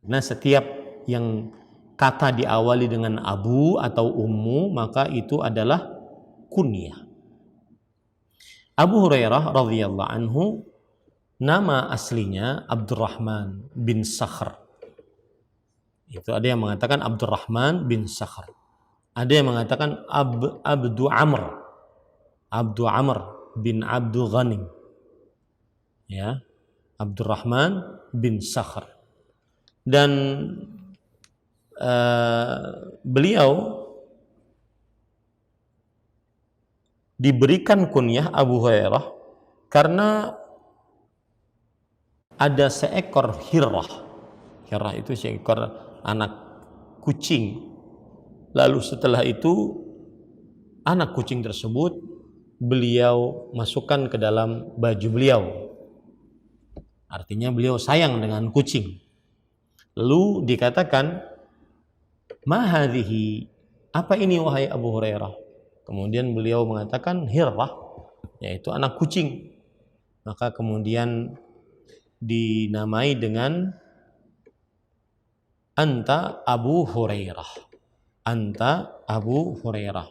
Nah, setiap yang kata diawali dengan Abu atau Ummu, maka itu adalah kunyah. Abu Hurairah radhiyallahu anhu, nama aslinya Abdurrahman bin Sakhr. Itu ada yang mengatakan Abdurrahman bin Sakhr. Ada yang mengatakan Abdu Amr bin Abdul Ghanim. Ya, Abdurrahman bin Sakhr. Dan beliau diberikan kunyah Abu Hurairah karena ada seekor hirrah. Hirrah itu seekor anak kucing. Lalu setelah itu anak kucing tersebut beliau masukkan ke dalam baju beliau. Artinya beliau sayang dengan kucing. Lalu dikatakan, "Ma hadhihi?" Apa ini wahai Abu Hurairah? Kemudian beliau mengatakan hirrah, yaitu anak kucing. Maka kemudian dinamai dengan Anta Abu Hurairah. Anta Abu Hurairah.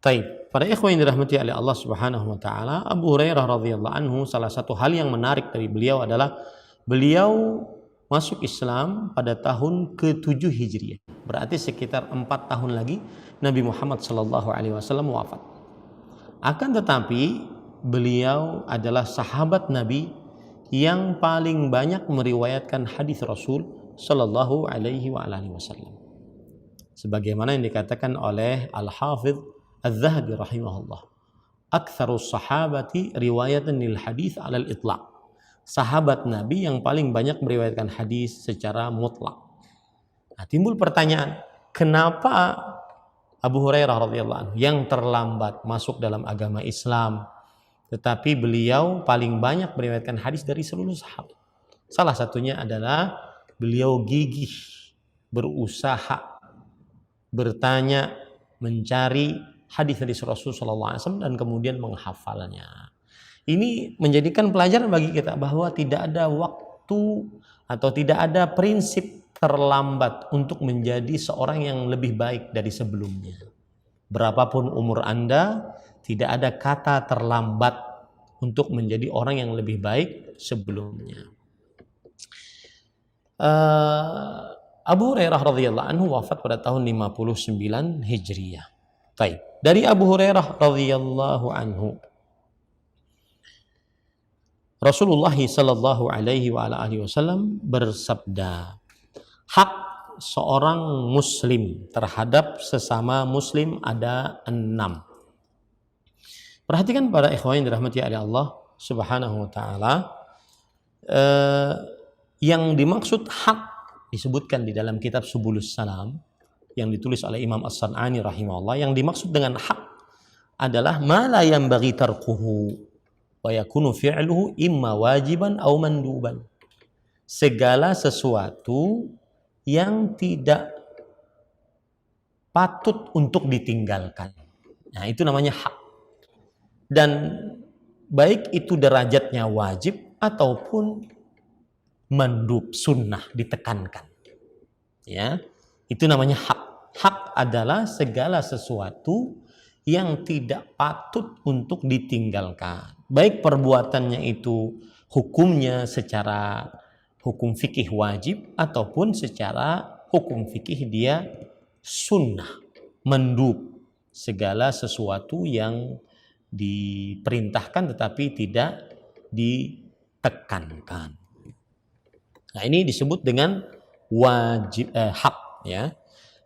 Taib. Para ikhwan yang dirahmati oleh Allah Subhanahu wa taala, Abu Hurairah radhiyallahu anhu, salah satu hal yang menarik dari beliau adalah beliau masuk Islam pada tahun ke-7 Hijriah. Berarti sekitar 4 tahun lagi Nabi Muhammad sallallahu alaihi wasallam wafat. Akan tetapi beliau adalah sahabat Nabi yang paling banyak meriwayatkan hadis Rasul sallallahu alaihi wasallam. Sebagaimana yang dikatakan oleh Al-Hafidz Al-Zahabi rahimahullah, aktsarus sahabati riwayatan lil hadis 'alal itlaq. Sahabat Nabi yang paling banyak meriwayatkan hadis secara mutlak. Nah, timbul pertanyaan, kenapa Abu Hurairah radhiyallahu anhu yang terlambat masuk dalam agama Islam, tetapi beliau paling banyak meriwayatkan hadis dari seluruh sahabat? Salah satunya adalah beliau gigih, berusaha, bertanya, mencari hadis-hadis Rasul sallallahu alaihi wasallam dan kemudian menghafalnya. Ini menjadikan pelajaran bagi kita bahwa tidak ada waktu atau tidak ada prinsip terlambat untuk menjadi seorang yang lebih baik dari sebelumnya. Berapapun umur Anda, tidak ada kata terlambat untuk menjadi orang yang lebih baik sebelumnya. Abu Hurairah radhiyallahu anhu wafat pada tahun 59 Hijriah. Baik. Dari Abu Hurairah radhiyallahu anhu, Rasulullah sallallahu alaihi wasallam bersabda, hak seorang muslim terhadap sesama muslim ada 6. Perhatikan para ikhwan yang dirahmati oleh Allah Subhanahu wa taala, yang dimaksud hak disebutkan di dalam kitab Subulus Salam yang ditulis oleh Imam As-San'ani rahimahullah. Yang dimaksud dengan hak adalah ma la yanbaghi tarkuhu wa yakunu fi'luhu imma wajiban aw manduban. Segala sesuatu yang tidak patut untuk ditinggalkan. Nah, itu namanya hak. Dan baik itu derajatnya wajib ataupun mandub, sunnah, ditekankan. Ya, itu namanya hak. Hak adalah segala sesuatu yang tidak patut untuk ditinggalkan. Baik perbuatannya itu hukumnya secara hukum fikih wajib ataupun secara hukum fikih dia sunnah, mandub. Segala sesuatu yang diperintahkan tetapi tidak ditekankan. Nah, ini disebut dengan wajib, hak, ya.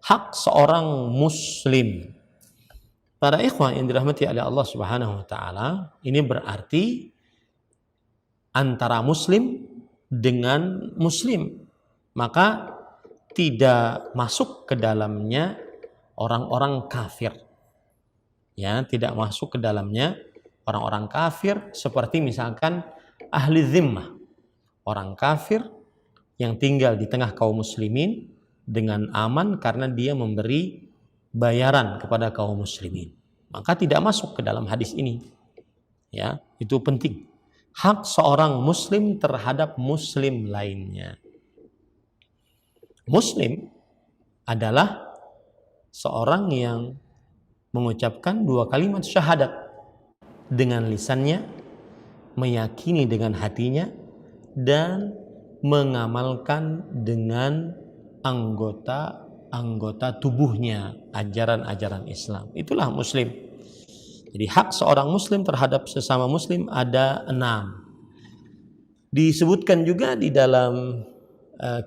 Hak seorang muslim. Para ikhwan yang dirahmati oleh Allah Subhanahu wa taala, ini berarti antara muslim dengan muslim. Maka tidak masuk ke dalamnya orang-orang kafir. Ya, tidak masuk ke dalamnya orang-orang kafir seperti misalkan ahli zimmah. Orang kafir yang tinggal di tengah kaum muslimin dengan aman karena dia memberi bayaran kepada kaum muslimin, maka tidak masuk ke dalam hadis ini. Ya, itu penting. Hak seorang muslim terhadap muslim lainnya. Muslim adalah seorang yang mengucapkan 2 kalimat syahadat dengan lisannya, meyakini dengan hatinya, dan mengamalkan dengan anggota tubuhnya ajaran-ajaran Islam. Itulah muslim. Jadi hak seorang muslim terhadap sesama muslim ada 6. Disebutkan juga di dalam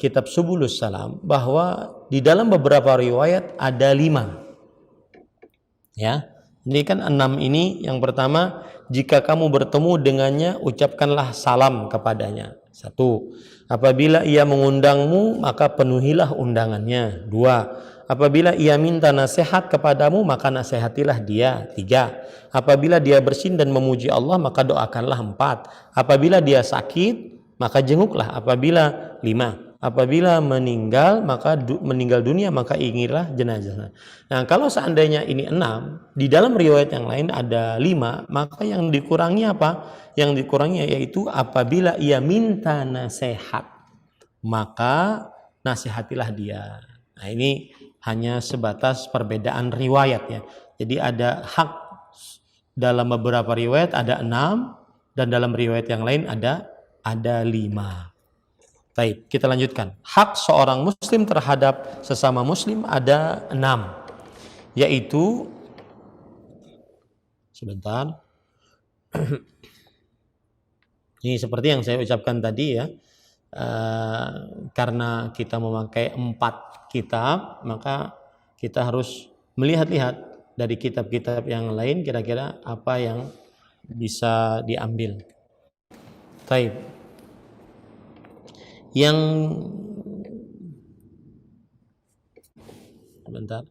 kitab Subulus Salam bahwa di dalam beberapa riwayat ada 5. Ya, ini kan 6 ini. Yang pertama, jika kamu bertemu dengannya, ucapkanlah salam kepadanya. 1. Apabila ia mengundangmu, maka penuhilah undangannya. 2. Apabila ia minta nasihat kepadamu, maka nasihatilah dia. 3. Apabila dia bersin dan memuji Allah, maka doakanlah. 4. Apabila dia sakit, maka jenguklah. 5. Apabila meninggal dunia, maka inginlah jenazah. Nah, kalau seandainya ini 6, di dalam riwayat yang lain ada 5, maka yang dikurangi apa? Yang dikurangi yaitu apabila ia minta nasihat, maka nasihatilah dia. Nah, ini hanya sebatas perbedaan riwayat ya. Jadi ada hak dalam beberapa riwayat ada 6 dan dalam riwayat yang lain ada 5. Baik, kita lanjutkan. Hak seorang muslim terhadap sesama muslim ada 6, yaitu sebentar. Ini seperti yang saya ucapkan tadi ya. Karena kita memakai 4 kitab, maka kita harus melihat-lihat dari kitab-kitab yang lain kira-kira apa yang bisa diambil. Baik. Yang sebentar.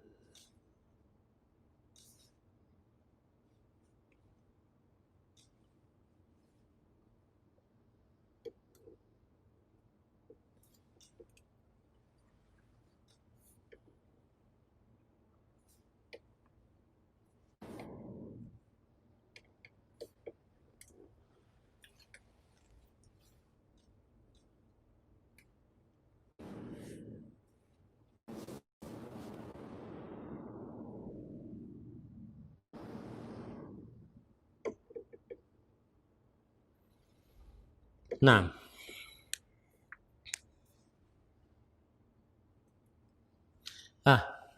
Nah,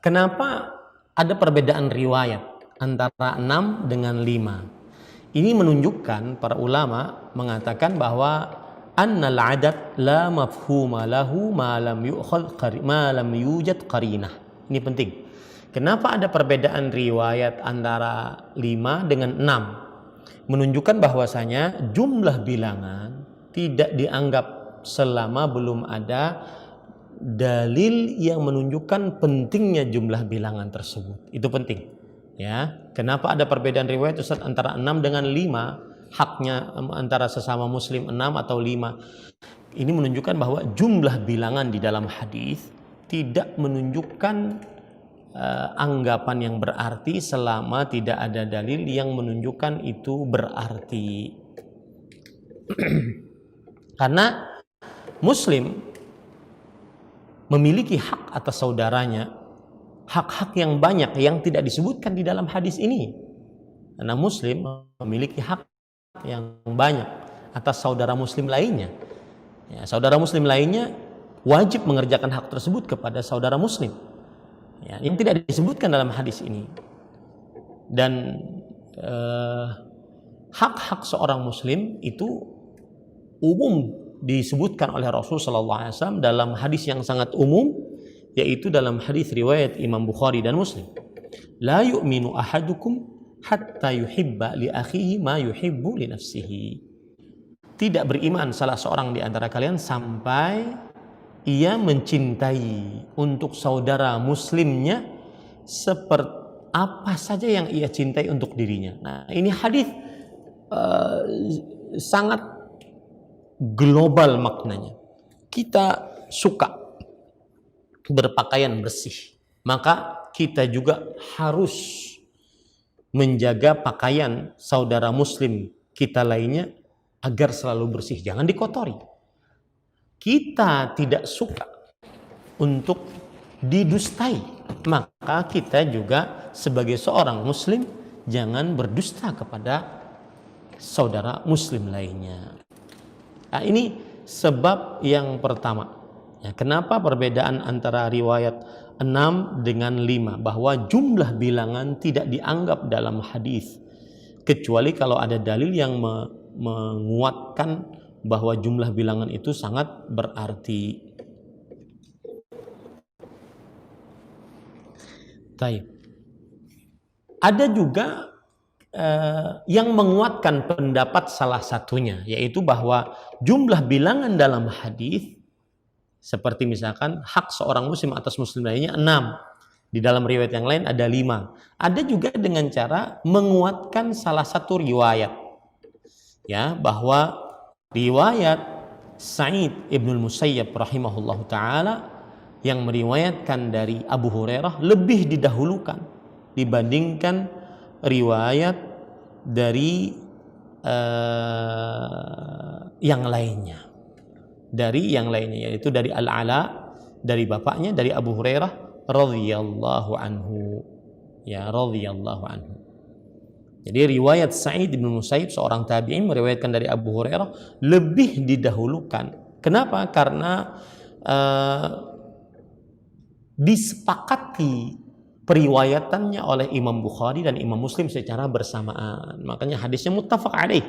kenapa ada perbedaan riwayat antara 6 dengan 5? Ini menunjukkan para ulama mengatakan bahwa annal adat la mafhuma lahu ma lam yujad qarinah. Ini penting. Kenapa ada perbedaan riwayat antara 5 dengan 6? Menunjukkan bahwasanya jumlah bilangan tidak dianggap selama belum ada dalil yang menunjukkan pentingnya jumlah bilangan tersebut. Itu penting. Ya, kenapa ada perbedaan riwayat Ustaz antara 6 dengan 5? Haknya antara sesama muslim 6 atau 5. Ini menunjukkan bahwa jumlah bilangan di dalam hadis tidak menunjukkan anggapan yang berarti selama tidak ada dalil yang menunjukkan itu berarti. Karena muslim memiliki hak atas saudaranya, hak-hak yang banyak yang tidak disebutkan di dalam hadis ini. Karena muslim memiliki hak yang banyak atas saudara muslim lainnya. Ya, saudara muslim lainnya wajib mengerjakan hak tersebut kepada saudara muslim. Ya, yang tidak disebutkan dalam hadis ini. Dan hak-hak seorang muslim itu umum disebutkan oleh Rasul sallallahu alaihi wasallam dalam hadis yang sangat umum, yaitu dalam hadis riwayat Imam Bukhari dan Muslim. La yu'minu ahadukum hatta yuhibba li akhihi ma yuhibbu li nafsihi. Tidak beriman salah seorang di antara kalian sampai ia mencintai untuk saudara muslimnya seperti apa saja yang ia cintai untuk dirinya. Nah, ini hadis sangat global maknanya. Kita suka berpakaian bersih, maka kita juga harus menjaga pakaian saudara muslim kita lainnya agar selalu bersih, jangan dikotori. Kita tidak suka untuk didustai, maka kita juga sebagai seorang muslim jangan berdusta kepada saudara muslim lainnya. Nah, ini sebab yang pertama. Ya, kenapa perbedaan antara riwayat 6 dengan 5? Bahwa jumlah bilangan tidak dianggap dalam hadis, kecuali kalau ada dalil yang menguatkan bahwa jumlah bilangan itu sangat berarti. Baik. Ada juga yang menguatkan pendapat salah satunya, yaitu bahwa jumlah bilangan dalam hadis seperti misalkan hak seorang muslim atas muslim lainnya 6, di dalam riwayat yang lain ada 5. Ada juga dengan cara menguatkan salah satu riwayat, ya, bahwa riwayat Sa'id ibnul Musayyab rahimahullahu taala yang meriwayatkan dari Abu Hurairah lebih didahulukan dibandingkan riwayat dari yang lainnya, yaitu dari Al-Ala, dari bapaknya, dari Abu Hurairah, radhiyallahu anhu. Ya, radhiyallahu anhu. Jadi riwayat Sa'id bin Musayyib seorang tabi'in meriwayatkan dari Abu Hurairah lebih didahulukan. Kenapa? Karena disepakati periwayatannya oleh Imam Bukhari dan Imam Muslim secara bersamaan. Makanya hadisnya muttafaq alaih.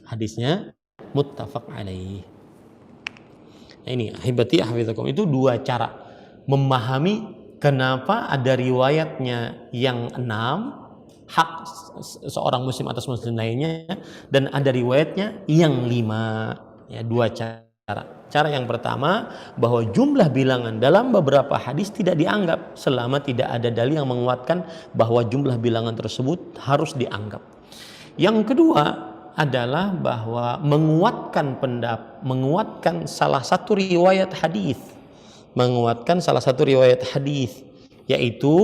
Hadisnya muttafaq alaih. Nah, ini ahibati hafizakum, itu dua cara memahami kenapa ada riwayatnya yang 6 hak seorang muslim atas muslim lainnya, dan ada riwayatnya yang 5. Ya, dua cara. Cara yang pertama, bahwa jumlah bilangan dalam beberapa hadis tidak dianggap selama tidak ada dalil yang menguatkan bahwa jumlah bilangan tersebut harus dianggap. Yang kedua adalah bahwa menguatkan salah satu riwayat hadis, yaitu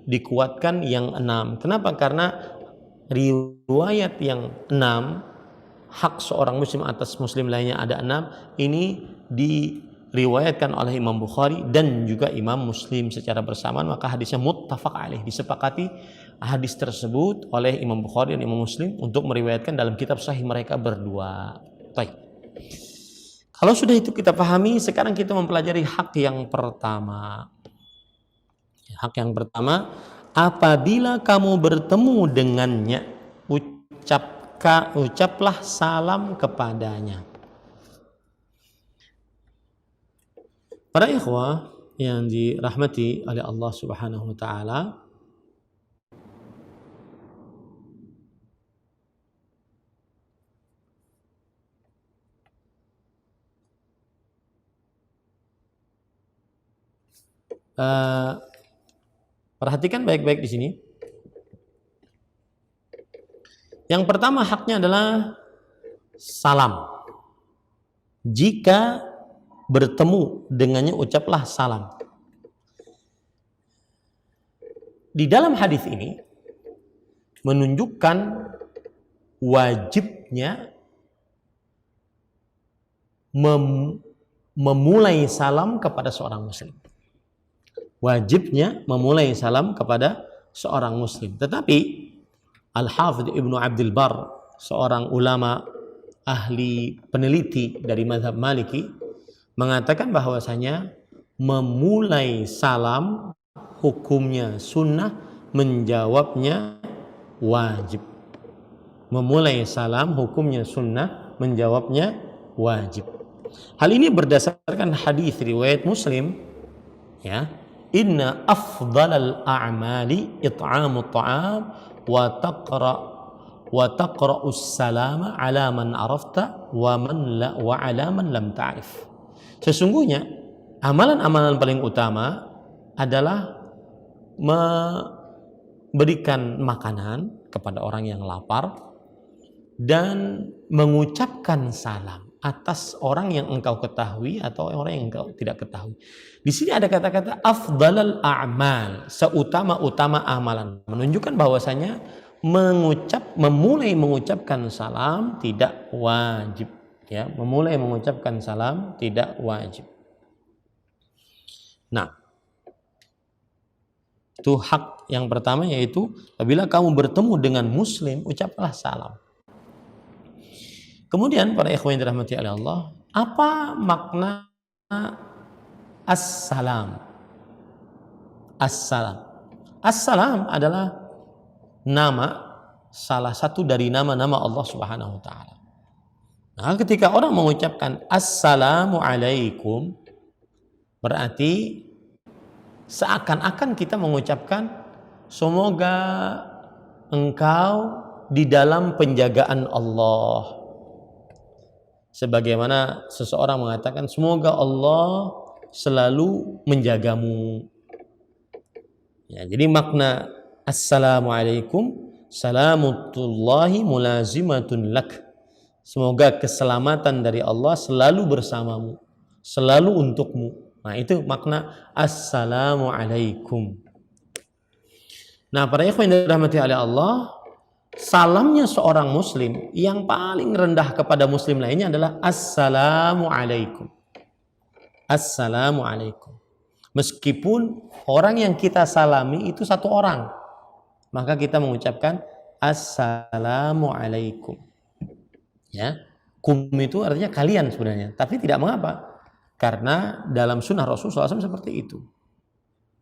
dikuatkan yang 6. Kenapa? Karena riwayat yang 6 hak seorang muslim atas muslim lainnya ada 6, ini diriwayatkan oleh Imam Bukhari dan juga Imam Muslim secara bersamaan, maka hadisnya muttafaq alaih, disepakati hadis tersebut oleh Imam Bukhari dan Imam Muslim untuk meriwayatkan dalam kitab sahih mereka berdua. Baik. Kalau sudah itu kita pahami, sekarang kita mempelajari hak yang pertama. Hak yang pertama, apabila kamu bertemu dengannya, ucaplah salam kepadanya. Para ikhwah yang dirahmati oleh Allah Subhanahu wa taala, perhatikan baik-baik di sini. Yang pertama haknya adalah salam. Jika bertemu dengannya ucaplah salam. Di dalam hadis ini menunjukkan wajibnya memulai salam kepada seorang muslim. Wajibnya memulai salam kepada seorang muslim. Tetapi Al-Hafidh Ibnu Abdul Bar, seorang ulama ahli peneliti dari mazhab Maliki, mengatakan bahwasanya memulai salam hukumnya sunnah, menjawabnya wajib. Memulai salam hukumnya sunnah, menjawabnya wajib. Hal ini berdasarkan hadis riwayat Muslim, ya. Inna afdalal a'mali it'amut ta'am wa taqra'us salama ala man arafta wa ala man lam ta'rif. Sesungguhnya amalan-amalan paling utama adalah memberikan makanan kepada orang yang lapar dan mengucapkan salam atas orang yang engkau ketahui atau orang yang engkau tidak ketahui. Di sini ada kata-kata afdalal a'mal, seutama-utama amalan, menunjukkan bahwasanya memulai mengucapkan salam tidak wajib, ya, memulai mengucapkan salam tidak wajib. Nah, itu hak yang pertama, yaitu apabila kamu bertemu dengan muslim, ucaplah salam. Kemudian para ikhwan yang dirahmati oleh Allah, apa makna assalam? Assalam adalah nama, salah satu dari nama-nama Allah Subhanahu wa taala. Nah, ketika orang mengucapkan assalamu alaikum, berarti seakan-akan kita mengucapkan semoga engkau di dalam penjagaan Allah. Sebagaimana seseorang mengatakan semoga Allah selalu menjagamu. Ya, jadi makna assalamualaikum, salamutullahi mulazimatun lak. Semoga keselamatan dari Allah selalu bersamamu, selalu untukmu. Nah, itu makna assalamualaikum. Nah, para ikhwan yang dirahmati oleh Allah, salamnya seorang muslim yang paling rendah kepada muslim lainnya adalah assalamualaikum. Assalamualaikum. Meskipun orang yang kita salami itu satu orang, maka kita mengucapkan assalamualaikum. Ya, kum itu artinya kalian sebenarnya, tapi tidak mengapa karena dalam sunnah Rasulullah SAW seperti itu.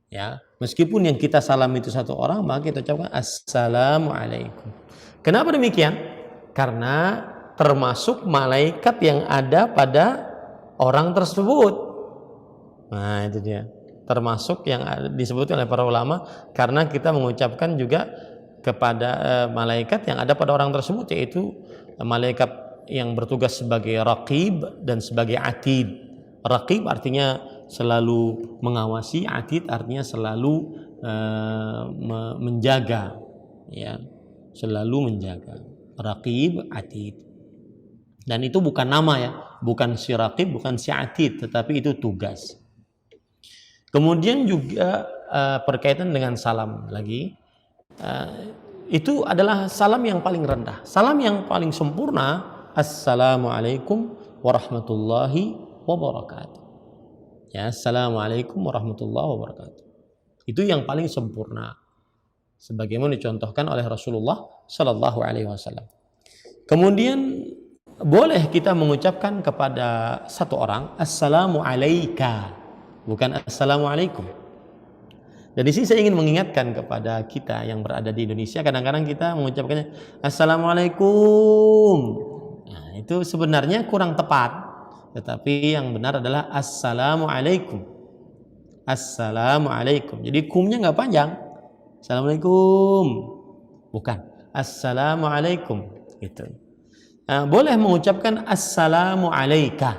Ya, meskipun yang kita salam itu satu orang, maka kita ucapkan assalamualaikum. Kenapa demikian? Karena termasuk malaikat yang ada pada orang tersebut. Nah, itu dia. Termasuk yang disebut oleh para ulama karena kita mengucapkan juga kepada malaikat yang ada pada orang tersebut, yaitu malaikat yang bertugas sebagai raqib dan sebagai atid. Raqib artinya selalu mengawasi, atid artinya selalu menjaga, ya, selalu menjaga. Raqib, atid. Dan itu bukan nama, ya, bukan si raqib, bukan si atid, tetapi itu tugas. Kemudian juga berkaitan dengan salam lagi, itu adalah salam yang paling rendah. Salam yang paling sempurna, assalamualaikum warahmatullahi wabarakatuh. Ya, assalamualaikum warahmatullahi wabarakatuh. Itu yang paling sempurna, sebagaimana dicontohkan oleh Rasulullah Shallallahu Alaihi Wasallam. Kemudian boleh kita mengucapkan kepada satu orang assalamu alayka, bukan assalamualaikum. Dan di sini saya ingin mengingatkan kepada kita yang berada di Indonesia, kadang-kadang kita mengucapkannya assalamualaikum. Nah, itu sebenarnya kurang tepat, tetapi yang benar adalah assalamualaikum. Assalamualaikum. Jadi kumnya nggak panjang. Assalamualaikum. Bukan. Assalamualaikum. Gitu. Nah, boleh mengucapkan assalamu alayka.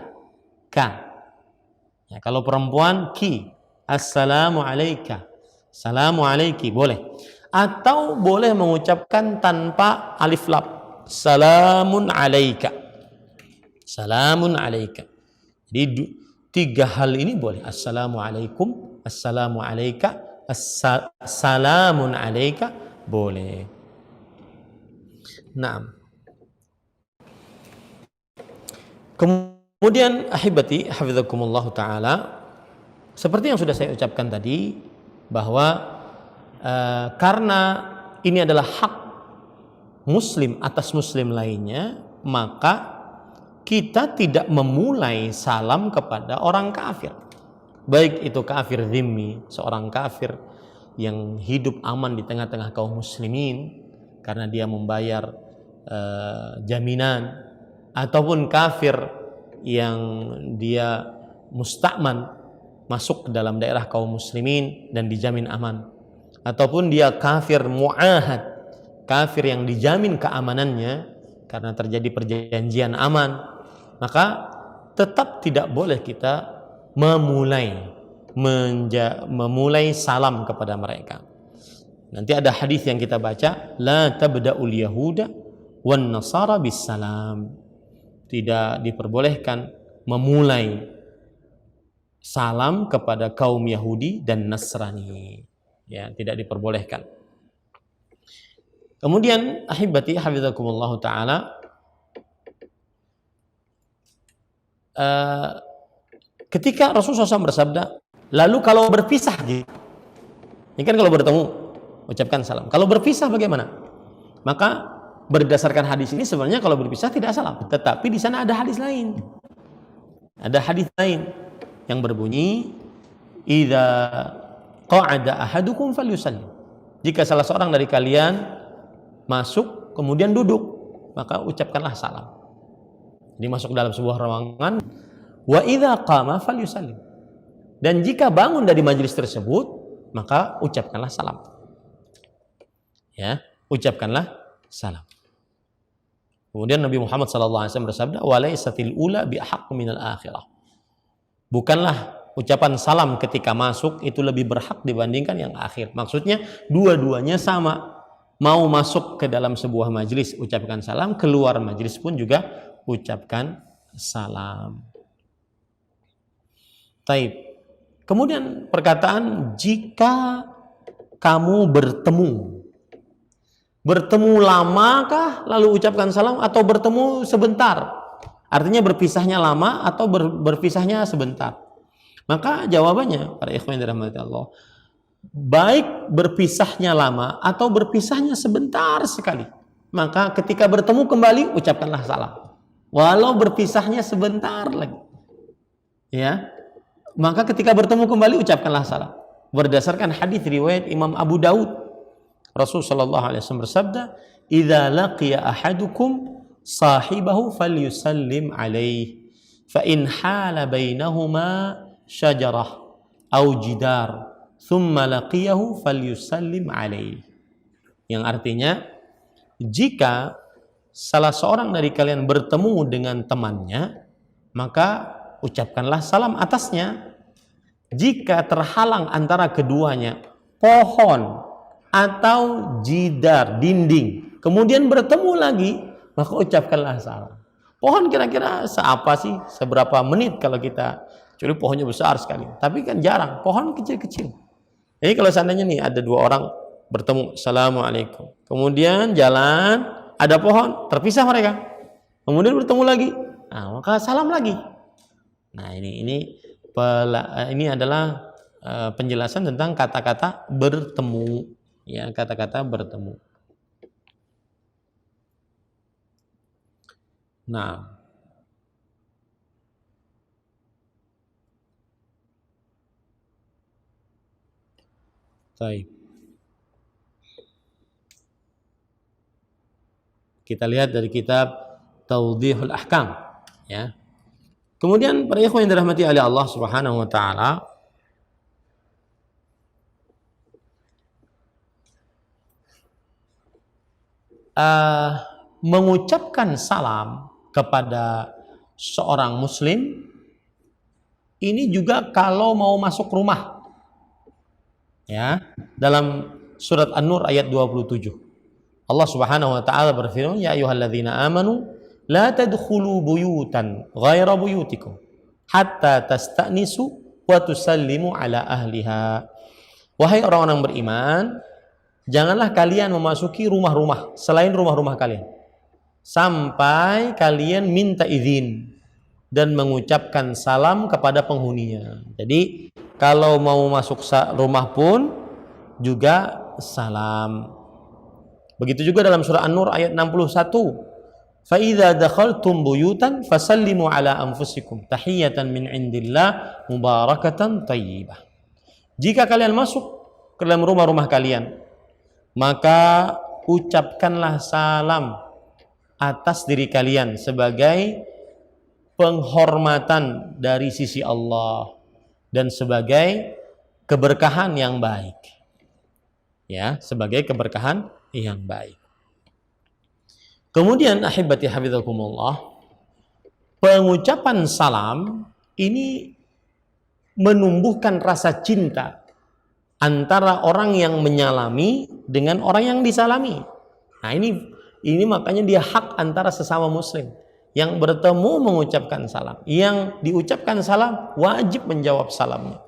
Ka. Ya, kalau perempuan ki, assalamu alayka, assalamu alayki, boleh. Atau boleh mengucapkan tanpa alif lam, salamun alayka, salamun alayka. Jadi tiga hal ini boleh. Assalamu alaikum, assalamu alayka, assalamun alayka, boleh. Nah, kemudian ahibati hafizakumullah ta'ala, seperti yang sudah saya ucapkan tadi, bahwa karena ini adalah hak muslim atas muslim lainnya, maka kita tidak memulai salam kepada orang kafir, baik itu kafir dhimmi, seorang kafir yang hidup aman di tengah-tengah kaum muslimin karena dia membayar jaminan, ataupun kafir yang dia musta'man, masuk ke dalam daerah kaum muslimin dan dijamin aman, ataupun dia kafir mu'ahad, kafir yang dijamin keamanannya karena terjadi perjanjian aman, maka tetap tidak boleh kita memulai salam kepada mereka. Nanti ada hadis yang kita baca, la tabda'ul yahuda wan nasara bis salam. Tidak diperbolehkan memulai salam kepada kaum Yahudi dan Nasrani. Ya, tidak diperbolehkan. Kemudian ahibati hafizakumullah ta'ala, ketika Rasulullah SAW bersabda, lalu kalau berpisah gitu, ini kan kalau bertemu ucapkan salam, kalau berpisah bagaimana? Maka berdasarkan hadis ini sebenarnya kalau berpisah tidak salam, tetapi di sana ada hadis lain. Ada hadis lain yang berbunyi, idza qa'ada ahadukum falyusallim. Jika salah seorang dari kalian masuk kemudian duduk, maka ucapkanlah salam. Jadi masuk dalam sebuah ruangan, wa idza qama falyusallim. Dan jika bangun dari majelis tersebut, maka ucapkanlah salam. Ya, ucapkanlah salam. Kemudian Nabi Muhammad SAW bersabda, walaysatil ula bihaqqu minal akhirah. Bukanlah ucapan salam ketika masuk itu lebih berhak dibandingkan yang akhir. Maksudnya dua-duanya sama. Mau masuk ke dalam sebuah majelis ucapkan salam, keluar majelis pun juga ucapkan salam. Taib. Kemudian perkataan jika kamu bertemu lamakah lalu ucapkan salam, atau bertemu sebentar, artinya berpisahnya lama atau berpisahnya sebentar. Maka jawabannya para ikhwan yang dirahmati Allah, baik berpisahnya lama atau berpisahnya sebentar sekali, maka ketika bertemu kembali ucapkanlah salam. Walau berpisahnya sebentar lagi, ya, maka ketika bertemu kembali ucapkanlah salam. Berdasarkan hadis riwayat Imam Abu Daud, Rasul sallallahu alaihi wasallam bersabda, "Idza laqiya ahadukum sahibahu falyusallim alaihi, fa in hala bainahuma syajarah aw jidar, thumma laqiyahu falyusallim alaihi." Yang artinya, jika salah seorang dari kalian bertemu dengan temannya, maka ucapkanlah salam atasnya. Jika terhalang antara keduanya pohon atau jidar, dinding, kemudian bertemu lagi, maka ucapkanlah salam. Pohon kira-kira seapa sih? Seberapa menit kalau kita, kecuali pohonnya besar sekali. Tapi kan jarang, pohon kecil-kecil. Jadi kalau seandainya nih ada dua orang bertemu, assalamualaikum, kemudian jalan, ada pohon, terpisah mereka, kemudian bertemu lagi, nah maka salam lagi. Nah ini adalah penjelasan tentang kata-kata bertemu, ya, kata-kata bertemu. Nah, baik. Kita lihat dari kitab Tawdihul Ahkam, ya. Kemudian para ikhwan yang dirahmati oleh Allah Subhanahu wa taala, mengucapkan salam kepada seorang muslim ini juga kalau mau masuk rumah, ya. Dalam surat An-Nur ayat 27, Allah Subhanahu wa taala berfirman, "Ya ayyuhalladzina amanu la tadkhulu buyutan ghaira buyutikum hatta tasta'nisu wa tusallimu ala ahliha." Wahai orang-orang beriman, janganlah kalian memasuki rumah-rumah selain rumah-rumah kalian sampai kalian minta izin dan mengucapkan salam kepada penghuninya. Jadi kalau mau masuk rumah pun juga salam. Begitu juga dalam surah An-Nur ayat 61, "Fa idza dakhaltum buyutan fasallimu ala anfusikum tahiyatan min indillah mubarakatan thayyibah." Jika kalian masuk ke dalam rumah-rumah kalian, maka ucapkanlah salam atas diri kalian sebagai penghormatan dari sisi Allah dan sebagai keberkahan yang baik. Ya, sebagai keberkahan yang baik. Kemudian ahibati hafizakumullah, pengucapan salam ini menumbuhkan rasa cinta antara orang yang menyalami dengan orang yang disalami. Nah, ini makanya dia hak antara sesama muslim. Yang bertemu mengucapkan salam, yang diucapkan salam wajib menjawab salamnya.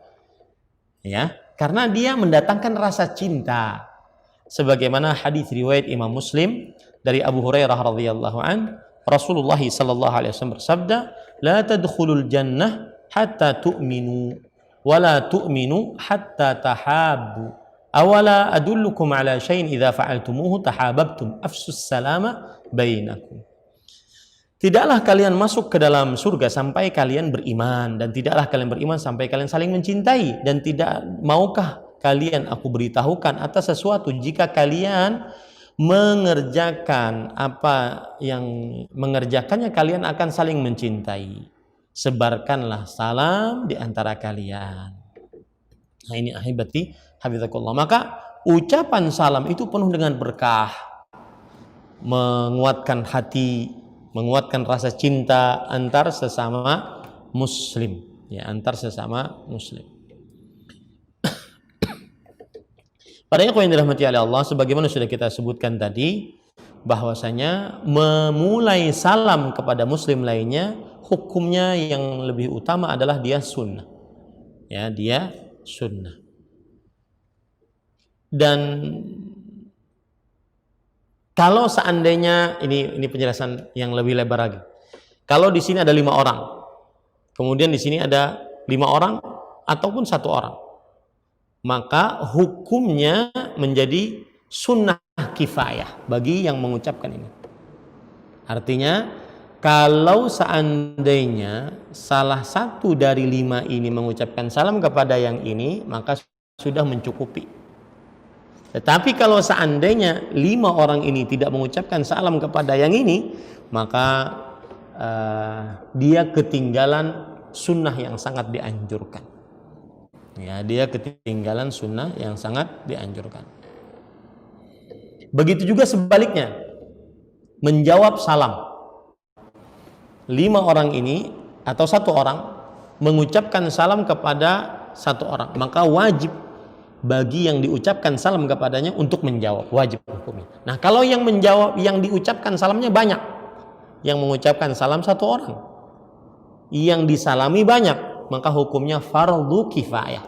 Ya, karena dia mendatangkan rasa cinta. Sebagaimana hadis riwayat Imam Muslim dari Abu Hurairah radhiyallahu an, Rasulullah sallallahu alaihi wasallam bersabda, "La tadkhulul jannah hatta tu'minu wa la tu'minu hatta tahabbu. Awala adullukum ala syai'in idza fa'altumuhu tahabbtum afsus salama bainakum." Tidaklah kalian masuk ke dalam surga sampai kalian beriman, dan tidaklah kalian beriman sampai kalian saling mencintai, dan tidak maukah kalian aku beritahukan atas sesuatu jika kalian mengerjakan apa yang mengerjakannya kalian akan saling mencintai. Sebarkanlah salam di antara kalian. Nah, ini ahibati hafizakumullah. Maka ucapan salam itu penuh dengan berkah, menguatkan hati, menguatkan rasa cinta antar sesama muslim, ya, antar sesama muslim. Pada yang dirahmati oleh Allah, sebagaimana sudah kita sebutkan tadi, bahwasanya memulai salam kepada muslim lainnya, hukumnya yang lebih utama adalah dia sunnah. Ya, dia sunnah. Dan kalau seandainya ini penjelasan yang lebih lebar lagi. Kalau di sini ada 5 orang, kemudian di sini ada 5 orang, ataupun satu orang, maka hukumnya menjadi sunnah kifayah bagi yang mengucapkan ini. Artinya kalau seandainya salah satu dari 5 ini mengucapkan salam kepada yang ini, maka sudah mencukupi. Tetapi kalau seandainya 5 orang ini tidak mengucapkan salam kepada yang ini, maka dia ketinggalan sunnah yang sangat dianjurkan. Ya, dia ketinggalan sunnah yang sangat dianjurkan. Begitu juga sebaliknya, menjawab salam. 5 orang ini atau satu orang mengucapkan salam kepada satu orang, maka wajib bagi yang diucapkan salam kepadanya untuk menjawab, wajib hukumnya. Nah, kalau yang menjawab, yang diucapkan salamnya banyak, yang mengucapkan salam satu orang, yang disalami banyak, maka hukumnya fardu kifayah.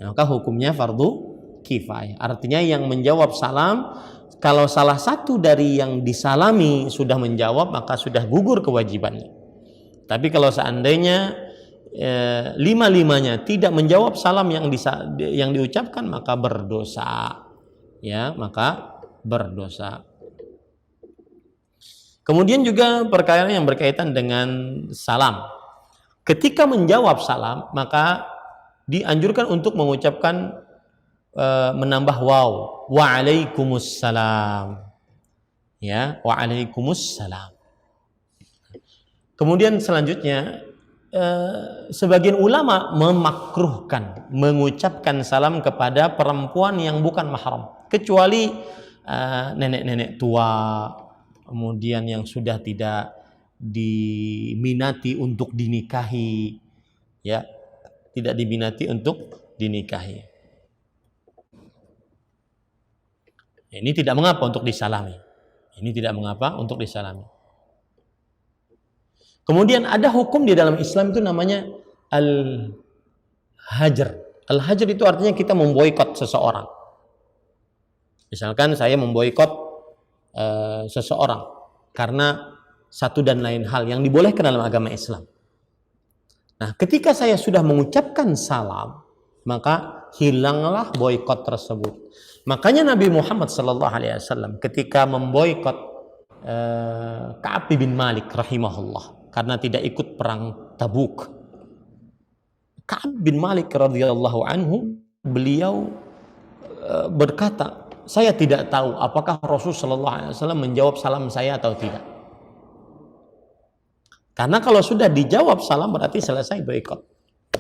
Maka hukumnya fardu kifayah. Artinya yang menjawab salam, kalau salah satu dari yang disalami sudah menjawab, maka sudah gugur kewajibannya. Tapi kalau seandainya 5-5-nya tidak menjawab salam yang diucapkan, maka berdosa. Ya, maka berdosa. Kemudian juga perkara yang berkaitan dengan salam. Ketika menjawab salam, maka dianjurkan untuk mengucapkan menambah waw, waalaikumsalam. Ya, waalaikumsalam. Kemudian selanjutnya sebagian ulama memakruhkan mengucapkan salam kepada perempuan yang bukan mahram, kecuali nenek-nenek tua, kemudian yang sudah tidak diminati untuk dinikahi, ya, tidak diminati untuk dinikahi. Ini tidak mengapa untuk disalami. Ini tidak mengapa untuk disalami. Kemudian ada hukum di dalam Islam itu namanya al-hajar. Al-hajar itu artinya kita memboikot seseorang. Misalkan saya memboikot seseorang karena satu dan lain hal yang dibolehkan dalam agama Islam. Nah, ketika saya sudah mengucapkan salam, maka hilanglah boikot tersebut. Makanya Nabi Muhammad SAW ketika memboikot Ka'ab bin Malik rahimahullah karena tidak ikut perang Tabuk, Ka'ab bin Malik radhiyallahu anhu, beliau berkata, saya tidak tahu apakah Rasulullah SAW menjawab salam saya atau tidak. Karena kalau sudah dijawab salam berarti selesai boikot.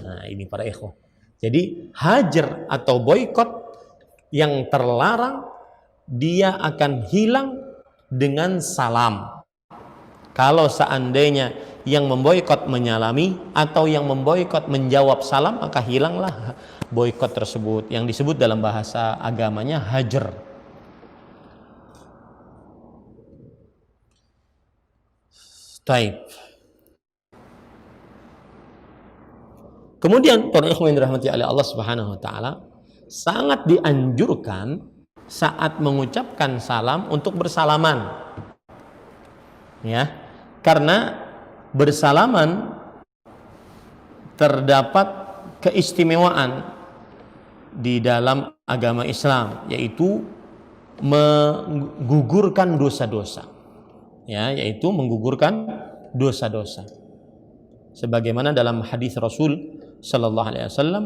Nah, ini para ikhwah. Jadi hajar atau boikot yang terlarang dia akan hilang dengan salam. Kalau seandainya yang memboikot menyalami atau yang memboikot menjawab salam, maka hilanglah boikot tersebut, yang disebut dalam bahasa agamanya hajar. Taib. Kemudian para ikhwan yang dirahmati oleh Allah Subhanahu wa taala, sangat dianjurkan saat mengucapkan salam untuk bersalaman. Ya. Karena bersalaman terdapat keistimewaan di dalam agama Islam, yaitu menggugurkan dosa-dosa. Ya, yaitu menggugurkan dosa-dosa. Sebagaimana dalam hadis Rasul sallallahu alaihi wasallam,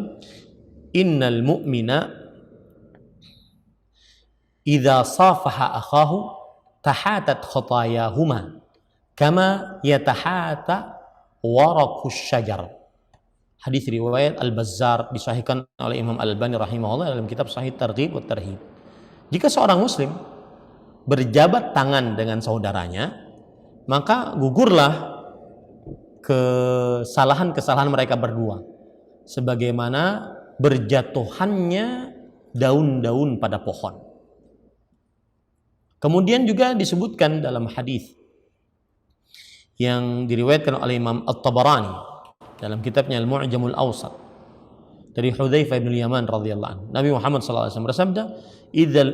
innal mu'mina idza safaha akhahu tahatat khatayahuma kama yatahata waraqus syajar. Hadis riwayat Al-Bazzar, disahihkan oleh Imam Al-Albani rahimahullah dalam kitab Sahih Targhib wa Tarhib. Jika seorang muslim berjabat tangan dengan saudaranya, maka gugurlah kesalahan-kesalahan mereka berdua, sebagaimana berjatuhannya daun-daun pada pohon. Kemudian juga disebutkan dalam hadis yang diriwayatkan oleh Imam At-Tabarani dalam kitabnya Al-Mu'jamul Awsat dari Hudzaifah bin Yaman radhiyallahu anhu, Nabi Muhammad sallallahu alaihi wasallam bersabda,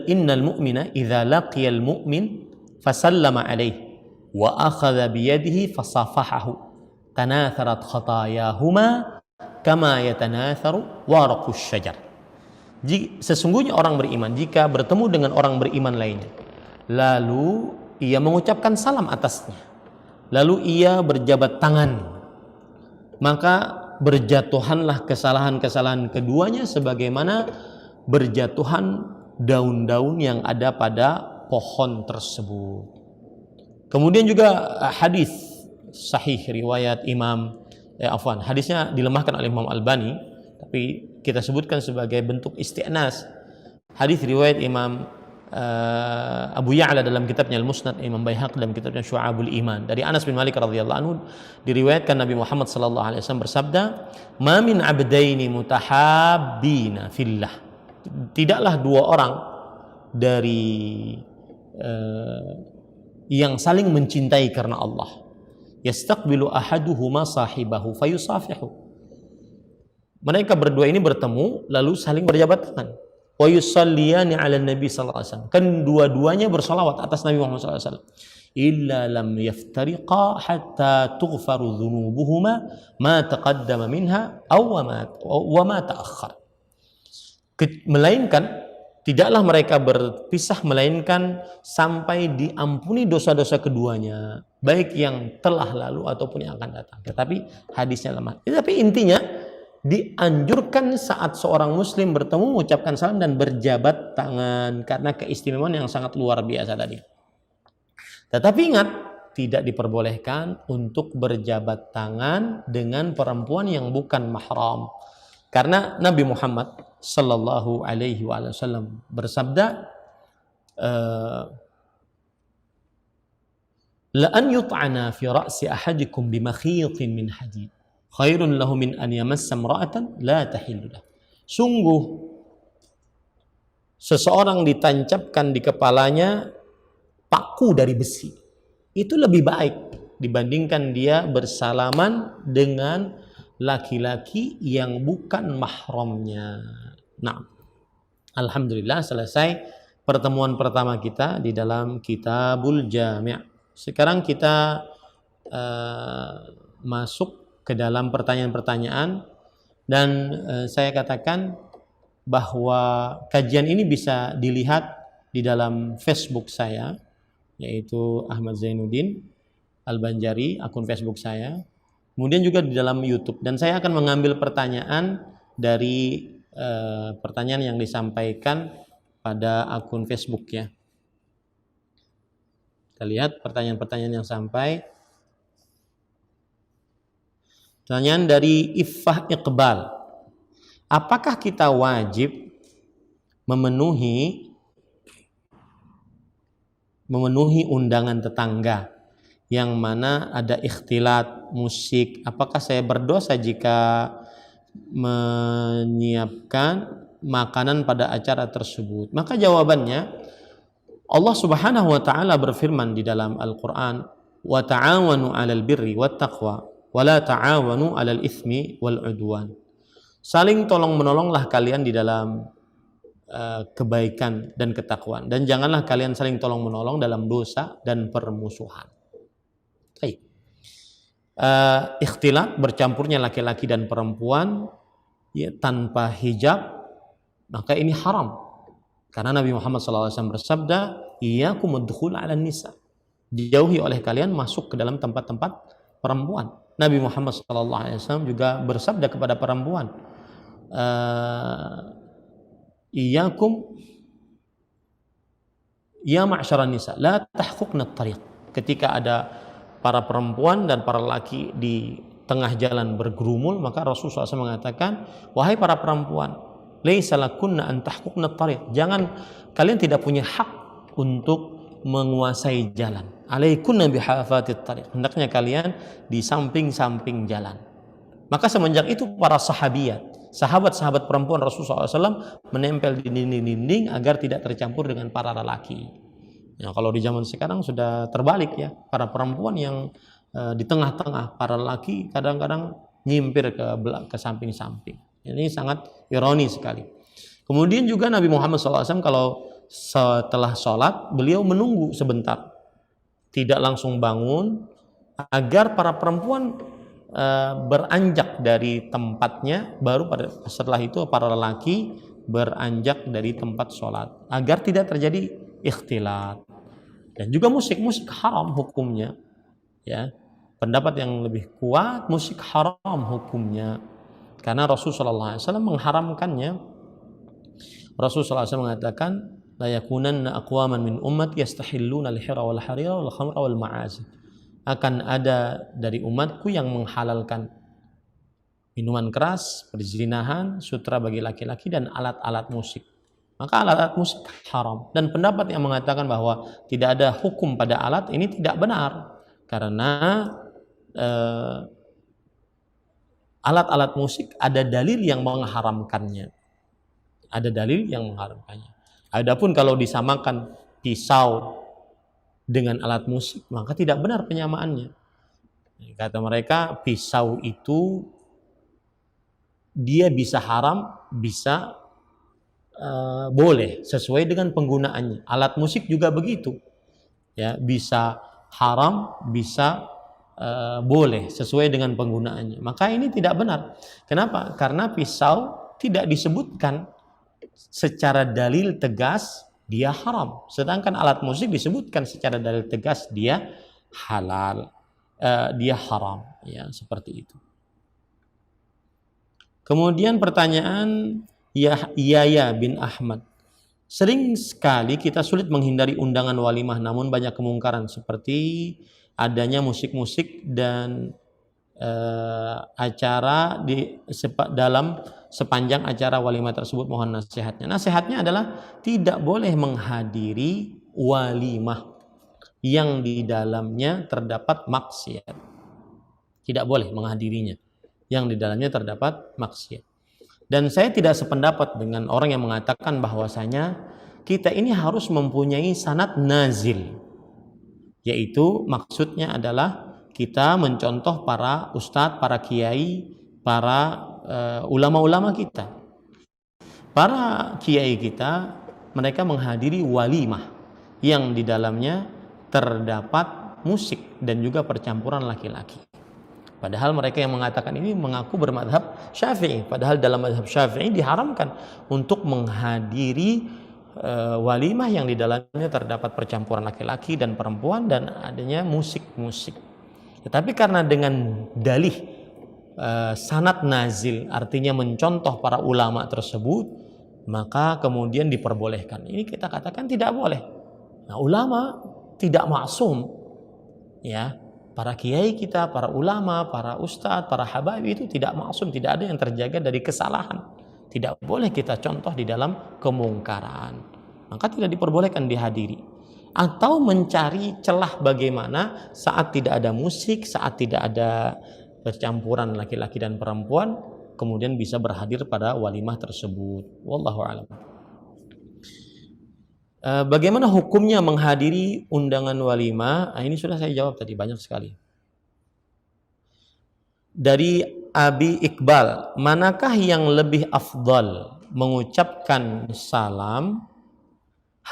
innal mu'mina idza laqiyal mu'min fasallama alaihi wa akhadha bi yadihi fasafahahu tanatharat khatayahuma kama yatanatharu waraqus syajar. Sesungguhnya orang beriman jika bertemu dengan orang beriman lainnya, lalu ia mengucapkan salam atasnya, lalu ia berjabat tangan, maka berjatuhanlah kesalahan-kesalahan keduanya sebagaimana berjatuhan daun-daun yang ada pada pohon tersebut. Kemudian juga hadis sahih riwayat hadisnya dilemahkan oleh Imam Albani, tapi kita sebutkan sebagai bentuk isti'nas. Hadis riwayat Imam Abu Ya'la dalam kitabnya Al-Musnad, Imam Baihaqi dalam kitabnya Syu'abul Iman, dari Anas bin Malik radhiyallahu anhu diriwayatkan Nabi Muhammad sallallahu alaihi wasallam bersabda, "Ma min 'abdaini mutahabbina fillah." Tidaklah dua orang dari yang saling mencintai karena Allah, yastaqbilu ahaduhuma sahibahu fayusafihu. Mereka berdua ini bertemu lalu saling berjabat tangan. Wa yusalliyani 'ala Nabi sallallahu alaihi wasallam. Kan dua-duanya bersalawat atas Nabi Muhammad sallallahu alaihi wasallam. Illa lam yaftariqa hatta tughfaru dhunubuhuma ma taqaddama minha aw wa ma ta'akhkhar. Melainkan tidaklah mereka berpisah melainkan sampai diampuni dosa-dosa keduanya, baik yang telah lalu ataupun yang akan datang. Tetapi hadisnya lemah. Tapi intinya dianjurkan saat seorang muslim bertemu mengucapkan salam dan berjabat tangan karena keistimewaan yang sangat luar biasa tadi. Tetapi ingat, tidak diperbolehkan untuk berjabat tangan dengan perempuan yang bukan mahram. Karena Nabi Muhammad sallallahu alaihi wasallam bersabda, la an yut'ana fi ra'si ahadikum bimakhitin min hadid khairun lahu min an yamassa imra'atan la tahillu lahu. Sungguh seseorang ditancapkan di kepalanya paku dari besi itu lebih baik dibandingkan dia bersalaman dengan laki-laki yang bukan mahramnya. Nah, alhamdulillah selesai pertemuan pertama kita di dalam Kitabul Jami'. Sekarang kita masuk ke dalam pertanyaan-pertanyaan, dan saya katakan bahwa kajian ini bisa dilihat di dalam Facebook saya, yaitu Ahmad Zainuddin Al-Banjari, akun Facebook saya. Kemudian juga di dalam YouTube, dan saya akan mengambil pertanyaan dari pertanyaan yang disampaikan pada akun Facebook ya. Kita lihat pertanyaan-pertanyaan yang sampai. Pertanyaan dari Iffah Iqbal. Apakah kita wajib memenuhi undangan tetangga yang mana ada ikhtilat musik? Apakah saya berdosa jika menyiapkan makanan pada acara tersebut? Maka jawabannya, Allah Subhanahu wa taala berfirman di dalam Al-Qur'an, "Wa ta'awanu 'alal birri wat taqwa wa la ta'awanu 'alal itsmi wal 'udwan." Saling tolong-menolonglah kalian di dalam kebaikan dan ketakwaan, dan janganlah kalian saling tolong-menolong dalam dosa dan permusuhan. Baik. Ikhtilat, bercampurnya laki-laki dan perempuan ya, tanpa hijab, maka ini haram. Karena Nabi Muhammad SAW bersabda, "Iyyakum ad-dukhul 'alan nisa." Dijauhi oleh kalian masuk ke dalam tempat-tempat perempuan. Nabi Muhammad SAW juga bersabda kepada perempuan, "Iyyakum ya ma'syaran nisa, la tahquqna at-tariq." Ketika ada para perempuan dan para laki di tengah jalan bergerumul, maka Rasulullah SAW mengatakan, "Wahai para perempuan, laisa lakunna an tahquqna at-tariq." Jangan, kalian tidak punya hak untuk menguasai jalan. Alaikunna bihafatit tariq. Hendaknya kalian di samping-samping jalan. Maka semenjak itu para sahabat-sahabat perempuan Rasulullah SAW menempel di dinding-dinding agar tidak tercampur dengan para lelaki. Ya, kalau di zaman sekarang sudah terbalik ya, para perempuan yang di tengah-tengah, para lelaki kadang-kadang nyimpir ke samping-samping. Ini sangat ironi sekali. Kemudian juga Nabi Muhammad SAW kalau setelah sholat beliau menunggu sebentar, tidak langsung bangun, agar para perempuan beranjak dari tempatnya, baru setelah itu para lelaki beranjak dari tempat sholat agar tidak terjadi ikhtilat. Dan juga musik haram hukumnya, ya. Pendapat yang lebih kuat, musik haram hukumnya karena Rasulullah SAW mengharamkannya. Rasulullah SAW mengatakan, la yakunanna aqwaman min ummati yastahilluna al-hira wal harira wal khamra wal ma'azif. Akan ada dari umatku yang menghalalkan minuman keras, perzinahan, sutra bagi laki-laki, dan alat-alat musik. Maka alat-alat musik haram. Dan pendapat yang mengatakan bahwa tidak ada hukum pada alat ini tidak benar, karena alat-alat musik ada dalil yang mengharamkannya. Ada dalil yang mengharamkannya. Adapun kalau disamakan pisau dengan alat musik, maka tidak benar penyamaannya. Kata mereka, pisau itu dia bisa haram, bisa boleh sesuai dengan penggunaannya. Alat musik juga begitu, ya, bisa haram, bisa boleh sesuai dengan penggunaannya. Maka ini tidak benar. Kenapa? Karena pisau tidak disebutkan secara dalil tegas dia haram, sedangkan alat musik disebutkan secara dalil tegas dia halal, dia haram, ya, seperti itu. Kemudian pertanyaan Yahya bin Ahmad, sering sekali kita sulit menghindari undangan walimah, namun banyak kemungkaran seperti adanya musik-musik dan acara dalam sepanjang acara walimah tersebut. Mohon nasihatnya. Nasihatnya adalah tidak boleh menghadiri walimah yang di dalamnya terdapat maksiat. Tidak boleh menghadirinya yang di dalamnya terdapat maksiat. Dan saya tidak sependapat dengan orang yang mengatakan bahwasanya kita ini harus mempunyai sanad nazil, yaitu maksudnya adalah kita mencontoh para ustadz, para kiai, para ulama-ulama kita. Para kiai kita, mereka menghadiri walimah yang di dalamnya terdapat musik dan juga percampuran laki-laki. Padahal mereka yang mengatakan ini mengaku bermadhab Syafi'i. Padahal dalam madhab Syafi'i diharamkan untuk menghadiri walimah yang di dalamnya terdapat percampuran laki-laki dan perempuan dan adanya musik-musik. Tetapi karena dengan dalih sanad nazil, artinya mencontoh para ulama tersebut, maka kemudian diperbolehkan. Ini kita katakan tidak boleh. Nah, ulama tidak maksum, ya. Para kiai kita, para ulama, para ustadz, para habaib itu tidak maksum, tidak ada yang terjaga dari kesalahan. Tidak boleh kita contoh di dalam kemungkaran. Maka tidak diperbolehkan dihadiri. Atau mencari celah bagaimana saat tidak ada musik, saat tidak ada percampuran laki-laki dan perempuan, kemudian bisa berhadir pada walimah tersebut. Wallahu a'lam. Bagaimana hukumnya menghadiri undangan walimah? Nah, ini sudah saya jawab tadi, banyak sekali. Dari Abi Iqbal, manakah yang lebih afdal, mengucapkan salam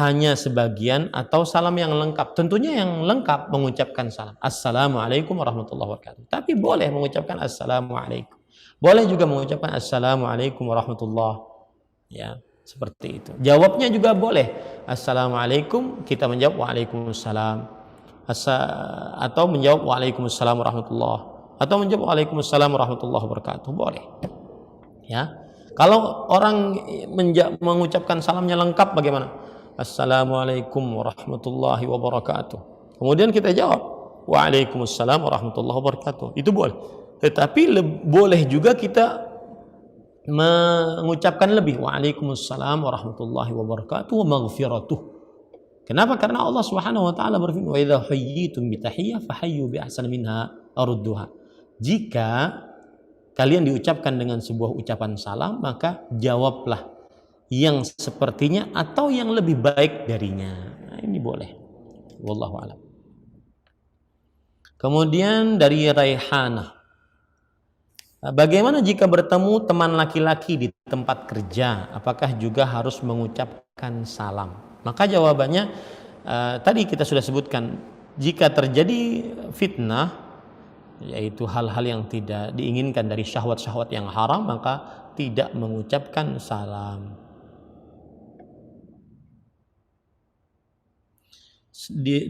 hanya sebagian atau salam yang lengkap? Tentunya yang lengkap mengucapkan salam. Assalamualaikum warahmatullahi wabarakatuh. Tapi boleh mengucapkan assalamualaikum. Boleh juga mengucapkan assalamualaikum warahmatullahi, ya, seperti itu. Jawabnya juga boleh. Assalamualaikum, kita menjawab waalaikumsalam. Atau menjawab waalaikumsalam warahmatullahi, atau menjawab waalaikumsalam warahmatullahi wabarakatuh. Boleh. Ya. Kalau orang mengucapkan salamnya lengkap bagaimana? Assalamualaikum warahmatullahi wabarakatuh. Kemudian kita jawab waalaikumsalam warahmatullahi wabarakatuh. Itu boleh. Tetapi boleh juga kita mengucapkan lebih, waalaikumsalam warahmatullahi wabarakatuh wa maghfiratuh. Kenapa? Karena Allah Subhanahu wa taala berfirman, wa idza hayyitum bi tahiyyah fahayyu bi ahsani minha arudduha. Jika kalian diucapkan dengan sebuah ucapan salam, maka jawablah yang sepertinya atau yang lebih baik darinya. Nah, ini boleh. Wallahu a'lam. Kemudian dari Raihanah, bagaimana jika bertemu teman laki-laki di tempat kerja? Apakah juga harus mengucapkan salam? Maka jawabannya tadi kita sudah sebutkan, jika terjadi fitnah, yaitu hal-hal yang tidak diinginkan dari syahwat-syahwat yang haram, maka tidak mengucapkan salam.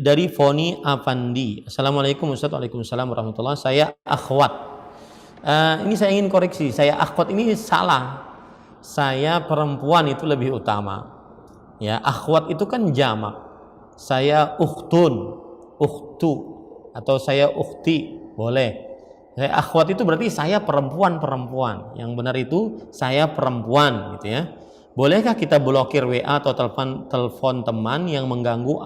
Dari Foni Afandi, Assalamualaikum Ustaz. Waalaikumsalam warahmatullahi. Saya akhwat. Ini saya ingin koreksi, saya akhwat ini salah. Saya perempuan itu lebih utama. Ya, akhwat itu kan jamak. Saya ukhtun, ukhtu, atau saya ukhti, boleh. Saya akhwat itu berarti saya perempuan. Yang benar itu saya perempuan, gitu ya. Bolehkah kita blokir WA atau telepon teman yang mengganggu,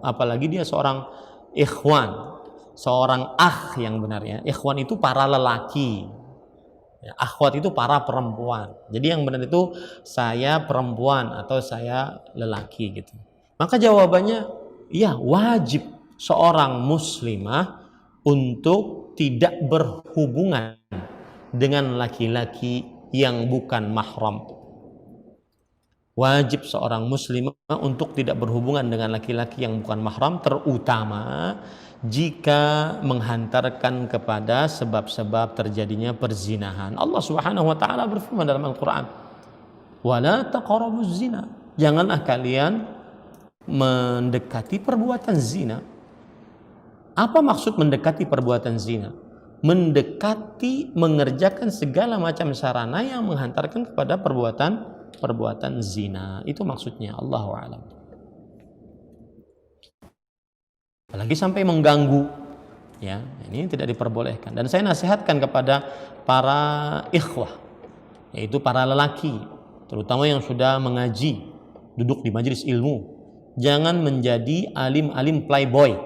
apalagi dia seorang ikhwan, seorang yang benarnya. Ikhwan itu para lelaki. Ya, akhwat itu para perempuan. Jadi yang benar itu saya perempuan atau saya lelaki gitu. Maka jawabannya ya, wajib seorang muslimah untuk tidak berhubungan dengan laki-laki yang bukan mahram. Wajib seorang muslimah untuk tidak berhubungan dengan laki-laki yang bukan mahram, terutama jika menghantarkan kepada sebab-sebab terjadinya perzinahan. Allah Subhanahu wa taala berfirman dalam Al-Qur'an, "Wala taqrabuz zina." Janganlah kalian mendekati perbuatan zina. Apa maksud mendekati perbuatan zina? Mendekati, mengerjakan segala macam sarana yang menghantarkan kepada perbuatan zina. Itu maksudnya, Allahu a'lam. Apalagi sampai mengganggu, ya, ini tidak diperbolehkan. Dan saya nasihatkan kepada para ikhwah, yaitu para lelaki, terutama yang sudah mengaji, duduk di majelis ilmu, jangan menjadi alim-alim playboy.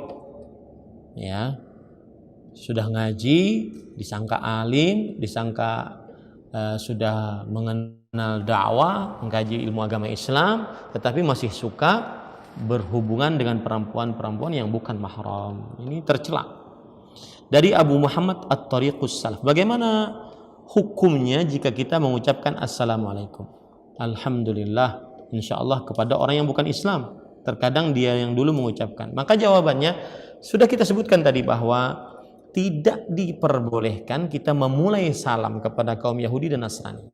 Ya, sudah ngaji disangka alim, disangka sudah mengenal dakwah, mengkaji ilmu agama Islam, tetapi masih suka berhubungan dengan perempuan-perempuan yang bukan mahram. Ini tercela. Dari Abu Muhammad At-Tariqus Salaf, bagaimana hukumnya jika kita mengucapkan Assalamualaikum, Alhamdulillah, insyaallah kepada orang yang bukan Islam? Terkadang dia yang dulu mengucapkan. Maka jawabannya sudah kita sebutkan tadi, bahwa tidak diperbolehkan kita memulai salam kepada kaum Yahudi dan Nasrani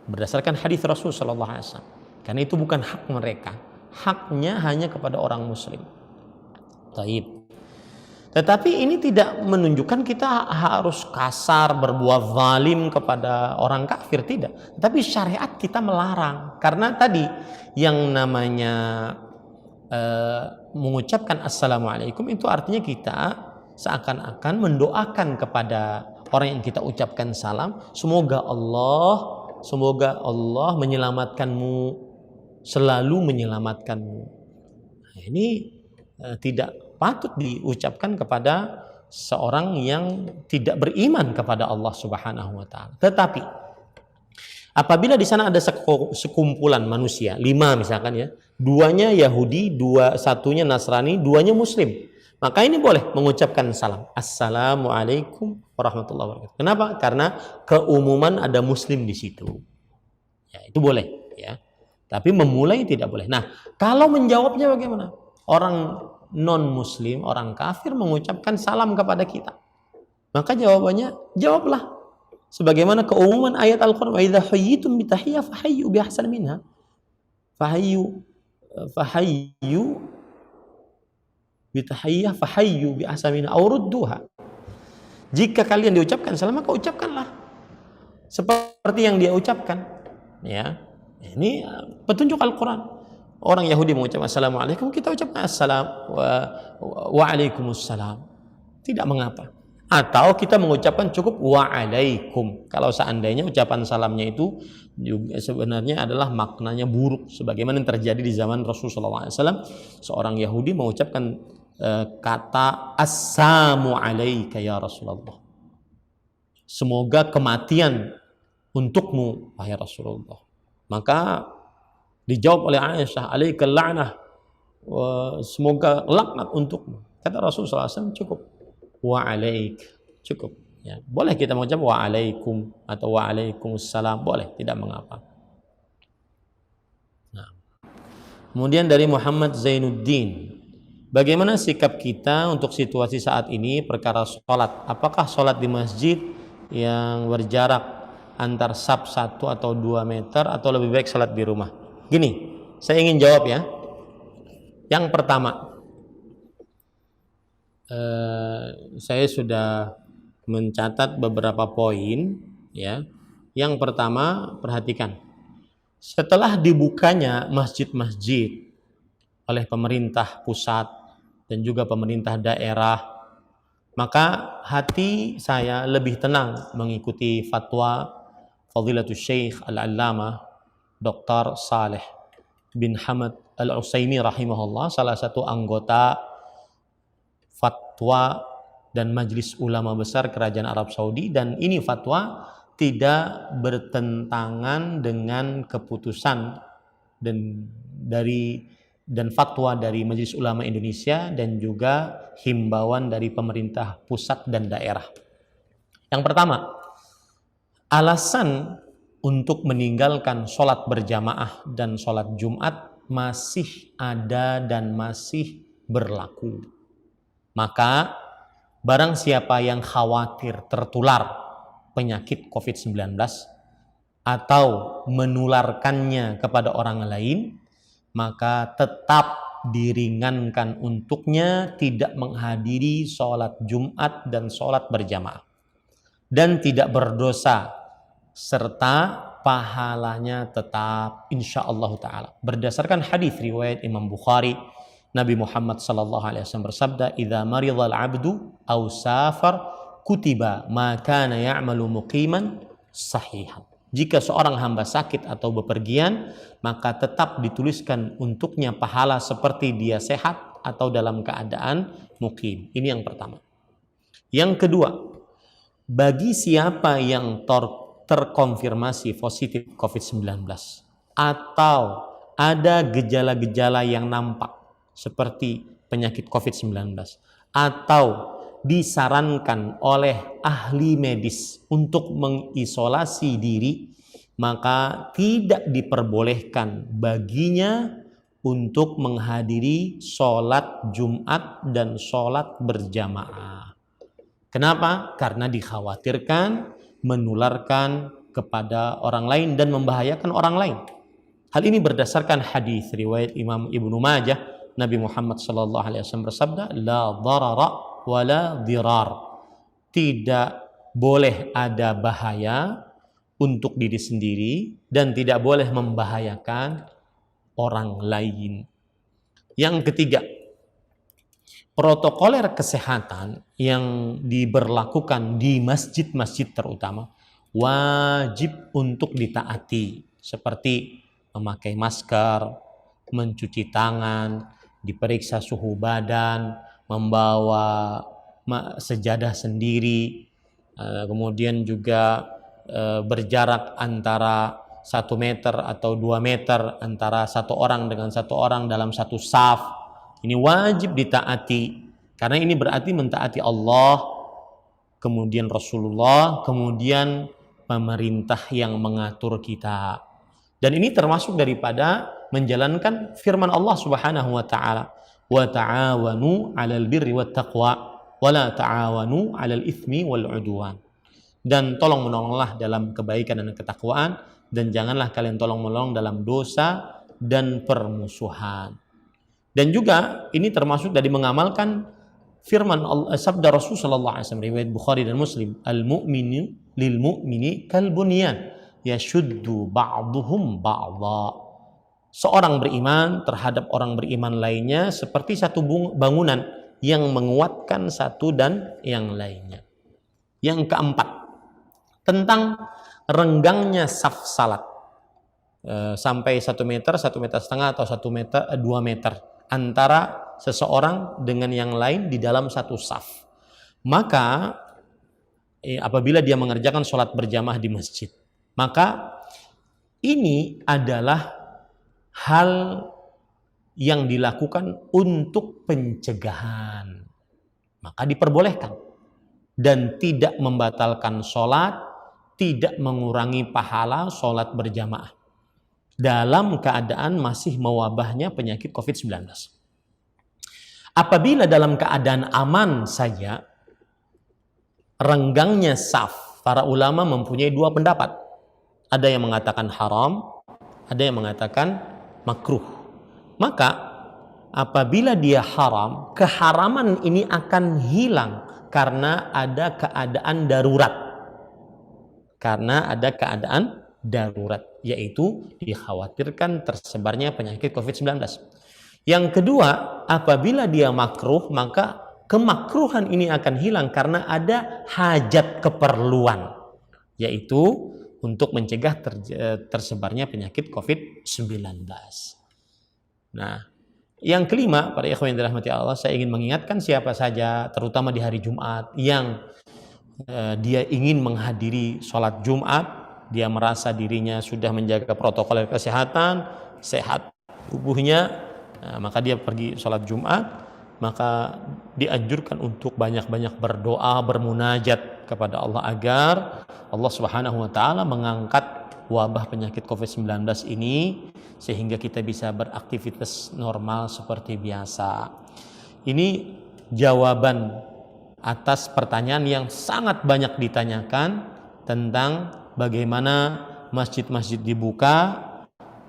berdasarkan hadis Rasul sallallahu alaihi wasallam, karena itu bukan hak mereka, haknya hanya kepada orang muslim. Taib. Tetapi ini tidak menunjukkan kita harus kasar, berbuat zalim kepada orang kafir, tidak. Tapi syariat kita melarang, karena tadi yang namanya mengucapkan Assalamualaikum itu artinya kita seakan-akan mendoakan kepada orang yang kita ucapkan salam, semoga Allah menyelamatkanmu, selalu menyelamatkanmu. Nah, ini tidak patut diucapkan kepada seorang yang tidak beriman kepada Allah Subhanahu wa taala. Tetapi apabila di sana ada sekumpulan manusia, 5 misalkan ya, 2-nya Yahudi, satunya Nasrani, 2-nya Muslim, maka ini boleh mengucapkan salam, Assalamualaikum warahmatullahi wabarakatuh. Kenapa? Karena keumuman ada Muslim di situ. Ya, itu boleh, ya. Tapi memulai tidak boleh. Nah, kalau menjawabnya bagaimana? Orang non-Muslim, orang kafir mengucapkan salam kepada kita, maka jawabannya, jawablah sebagaimana keumuman ayat Al-Qur'an, wa idza hayyitum bi tahiyyah fahayyu bi ahsan minha. Fahayyu bi tahiyyah fahayyu bi ahsan minha aw rudduha. Jika kalian diucapkan salam, maka ucapkanlah seperti yang dia ucapkan. Ya. Ini petunjuk Al-Qur'an. Orang Yahudi mengucapkan Assalamualaikum, kita ucapkan Waalaikumsalam. Tidak mengapa. Atau kita mengucapkan cukup Waalaikum. Kalau seandainya ucapan salamnya itu juga sebenarnya adalah maknanya buruk, sebagaimana yang terjadi di zaman Rasulullah SAW. Seorang Yahudi mengucapkan kata Assalamu alaika ya Rasulullah. Semoga kematian untukmu wahai Rasulullah. Maka dijawab oleh Aisyah, alaikal la'nah, semoga laknat untukmu. Kata Rasulullah SAW, cukup wa alaik, cukup. Ya, boleh kita mengucap wa alaikum atau wa alaikumussalam, boleh, tidak mengapa. Nah. Kemudian dari Muhammad Zainuddin, Bagaimana sikap kita untuk situasi saat ini perkara sholat? Apakah sholat di masjid yang berjarak antar saf 1 atau 2 meter atau lebih baik sholat di rumah? Gini, saya ingin jawab ya. Yang pertama, saya sudah mencatat beberapa poin ya. Yang pertama, perhatikan. Setelah dibukanya masjid-masjid oleh pemerintah pusat dan juga pemerintah daerah, maka hati saya lebih tenang mengikuti fatwa Fadilatul Syekh Al-Allamah Dr. Saleh bin Hamad Al-Utsaimin rahimahullah, salah satu anggota fatwa dan Majelis Ulama Besar Kerajaan Arab Saudi, dan ini fatwa tidak bertentangan dengan keputusan dan fatwa dari Majelis Ulama Indonesia dan juga himbauan dari pemerintah pusat dan daerah. Yang pertama, alasan untuk meninggalkan sholat berjamaah dan sholat Jumat masih ada dan masih berlaku. Maka barang siapa yang khawatir tertular penyakit COVID-19 atau menularkannya kepada orang lain, maka tetap diringankan untuknya tidak menghadiri sholat Jumat dan sholat berjamaah dan tidak berdosa, serta pahalanya tetap insyaallah ta'ala. Berdasarkan hadis riwayat Imam Bukhari, Nabi Muhammad sallallahu alaihi wasallam bersabda, "Idza maridhal 'abdu aw safar kutiba ma kana ya'malu muqiman sahihan." Jika seorang hamba sakit atau bepergian, maka tetap dituliskan untuknya pahala seperti dia sehat atau dalam keadaan mukim. Ini yang pertama. Yang kedua, bagi siapa yang terkonfirmasi positif COVID-19 atau ada gejala-gejala yang nampak seperti penyakit COVID-19 atau disarankan oleh ahli medis untuk mengisolasi diri, maka tidak diperbolehkan baginya untuk menghadiri sholat Jumat dan sholat berjamaah. Kenapa? Karena dikhawatirkan menularkan kepada orang lain dan membahayakan orang lain. Hal ini berdasarkan hadis riwayat Imam Ibnu Majah, Nabi Muhammad sallallahu alaihi wasallam bersabda, "La dharara wala dirar." Tidak boleh ada bahaya untuk diri sendiri dan tidak boleh membahayakan orang lain. Yang ketiga, protokoler kesehatan yang diberlakukan di masjid-masjid terutama wajib untuk ditaati, seperti memakai masker, mencuci tangan, diperiksa suhu badan, membawa sejadah sendiri, kemudian juga berjarak antara 1 meter atau 2 meter antara satu orang dengan satu orang dalam satu saf. Ini wajib ditaati karena ini berarti mentaati Allah, kemudian Rasulullah, kemudian pemerintah yang mengatur kita. Dan ini termasuk daripada menjalankan firman Allah Subhanahu wa taala, "Wa ta'awanu 'alal birri wat taqwa wa la ta'awanu 'alal itsmi wal 'udwan." Dan tolong menolonglah dalam kebaikan dan ketakwaan, dan janganlah kalian tolong menolong dalam dosa dan permusuhan. Dan juga ini termasuk dari mengamalkan firman Allah, sabda Rasul sallallahu alaihi wasallam riwayat Bukhari dan Muslim, "Al-mu'minu lil mu'mini kal bunyan yashuddu ba'dhuhum ba'dha." Seorang beriman terhadap orang beriman lainnya seperti satu bangunan yang menguatkan satu dan yang lainnya. Yang keempat, tentang renggangnya saf salat sampai 1 meter, 1 meter setengah atau 1 meter, 2 meter antara seseorang dengan yang lain di dalam satu saf. Maka apabila dia mengerjakan sholat berjamaah di masjid, maka ini adalah hal yang dilakukan untuk pencegahan, maka diperbolehkan dan tidak membatalkan sholat, tidak mengurangi pahala sholat berjamaah dalam keadaan masih mewabahnya penyakit COVID-19. apabila dalam keadaan aman saja, renggangnya saf, para ulama mempunyai dua pendapat. Ada yang mengatakan haram, ada yang mengatakan makruh. Maka apabila dia haram, keharaman ini akan hilang karena ada keadaan darurat. Karena ada keadaan darurat, yaitu dikhawatirkan tersebarnya penyakit COVID-19. Yang kedua, apabila dia makruh, maka kemakruhan ini akan hilang karena ada hajat keperluan, yaitu untuk mencegah tersebarnya penyakit COVID-19. Nah, yang kelima, para ikhwan yang dirahmati Allah, saya ingin mengingatkan siapa saja, terutama di hari Jumat, yang dia ingin menghadiri sholat Jumat, dia merasa dirinya sudah menjaga protokol kesehatan, sehat tubuhnya, maka dia pergi sholat Jumat, maka dianjurkan untuk banyak-banyak berdoa, bermunajat kepada Allah agar Allah Subhanahu wa taala mengangkat wabah penyakit COVID-19 ini sehingga kita bisa beraktivitas normal seperti biasa. Ini jawaban atas pertanyaan yang sangat banyak ditanyakan tentang bagaimana masjid-masjid dibuka,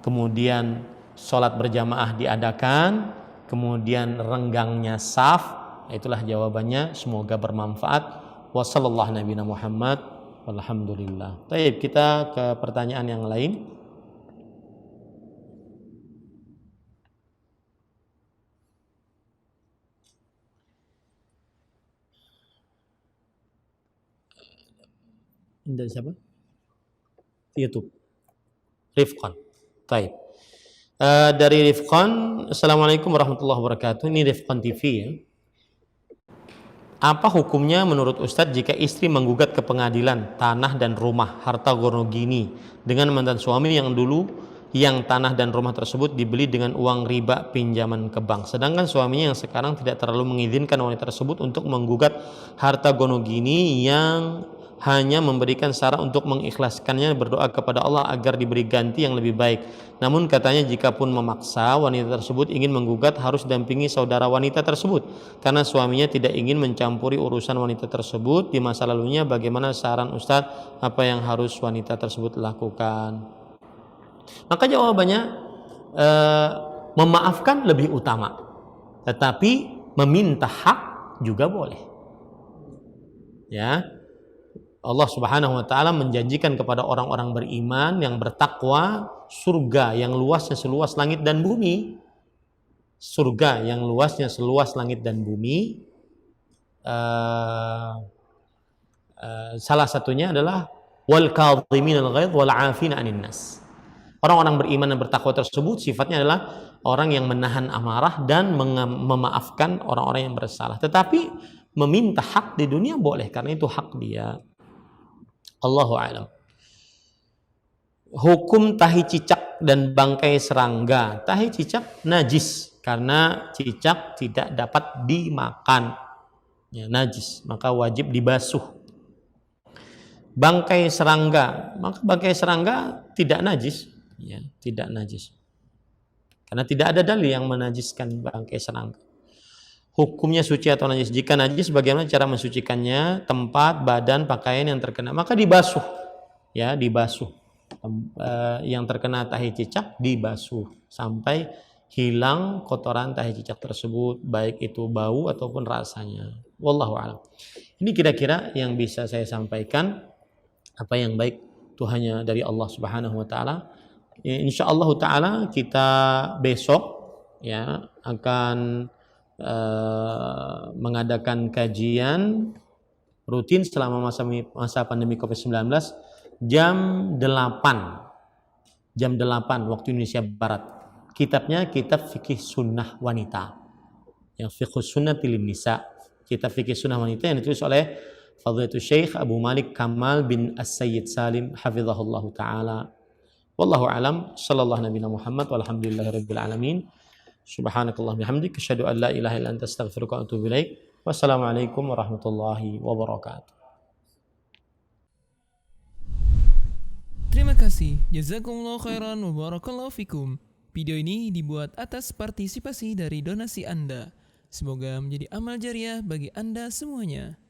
kemudian sholat berjamaah diadakan, kemudian renggangnya saf. Itulah jawabannya, semoga bermanfaat. Wassallallahu nabiyana Muhammad walhamdulillah. Baik, kita ke pertanyaan yang lain. Dari siapa? YouTube. Rifqan. Baik. Dari Rifqan, Assalamualaikum warahmatullahi wabarakatuh. Ini Rifqan TV ya. Apa hukumnya menurut Ustadz jika istri menggugat ke pengadilan tanah dan rumah harta gono gini dengan mantan suami yang tanah dan rumah tersebut dibeli dengan uang riba pinjaman ke bank, sedangkan suaminya yang sekarang tidak terlalu mengizinkan wanita tersebut untuk menggugat harta gono gini, yang hanya memberikan saran untuk mengikhlaskannya, berdoa kepada Allah agar diberi ganti yang lebih baik. Namun katanya jika pun memaksa wanita tersebut ingin menggugat, harus dampingi saudara wanita tersebut karena suaminya tidak ingin mencampuri urusan wanita tersebut di masa lalunya. Bagaimana saran Ustadz, apa yang harus wanita tersebut lakukan? Maka jawabannya, memaafkan lebih utama, tetapi meminta hak juga boleh. Ya, Allah Subhanahu wa taala menjanjikan kepada orang-orang beriman yang bertakwa surga yang luasnya seluas langit dan bumi. Surga yang luasnya seluas langit dan bumi. Salah satunya adalah wal kadhiminal ghaidh wal 'afina 'anil nas. Orang-orang beriman dan bertakwa tersebut sifatnya adalah orang yang menahan amarah dan memaafkan orang-orang yang bersalah. Tetapi meminta hak di dunia boleh karena itu hak dia. Allahu a'lam. Hukum tahi cicak dan bangkai serangga. Tahi cicak najis karena cicak tidak dapat dimakan. Ya, najis, maka wajib dibasuh. Bangkai serangga, maka bangkai serangga tidak najis, ya, tidak najis. Karena tidak ada dalil yang menajiskan bangkai serangga. Hukumnya suci atau najis? Jika najis, bagaimana cara mensucikannya? Tempat, badan, pakaian yang terkena, maka dibasuh, ya, dibasuh. Yang terkena tahi cicak dibasuh sampai hilang kotoran tahi cicak tersebut, baik itu bau ataupun rasanya. Wallahu a'lam. Ini kira-kira yang bisa saya sampaikan. Apa yang baik itu hanya dari Allah Subhanahu wa taala. Insyaallah taala kita besok ya akan mengadakan kajian rutin selama masa pandemi COVID-19 jam 8 waktu Indonesia Barat. Kitabnya kitab fikih sunnah wanita, yang fikih sunnah tilin nisa, kitab fikih sunnah wanita yang ditulis oleh Fadhilatul Syekh Abu Malik Kamal bin As-Sayyid Salim hafizahullahu taala. Wallahu alam. Sallallahu nabiyana Muhammad walhamdulillahirabbil alamin. Subhanakallah bihamdik asyhadu an la ilaha illa anta astaghfiruka wa atubu ilaik. Wassalamualaikum warahmatullahi wabarakatuh. Terima kasih. Jazakumullah khairan wa barakallahu fikum. Video ini dibuat atas partisipasi dari donasi Anda. Semoga menjadi amal jariah bagi Anda semuanya.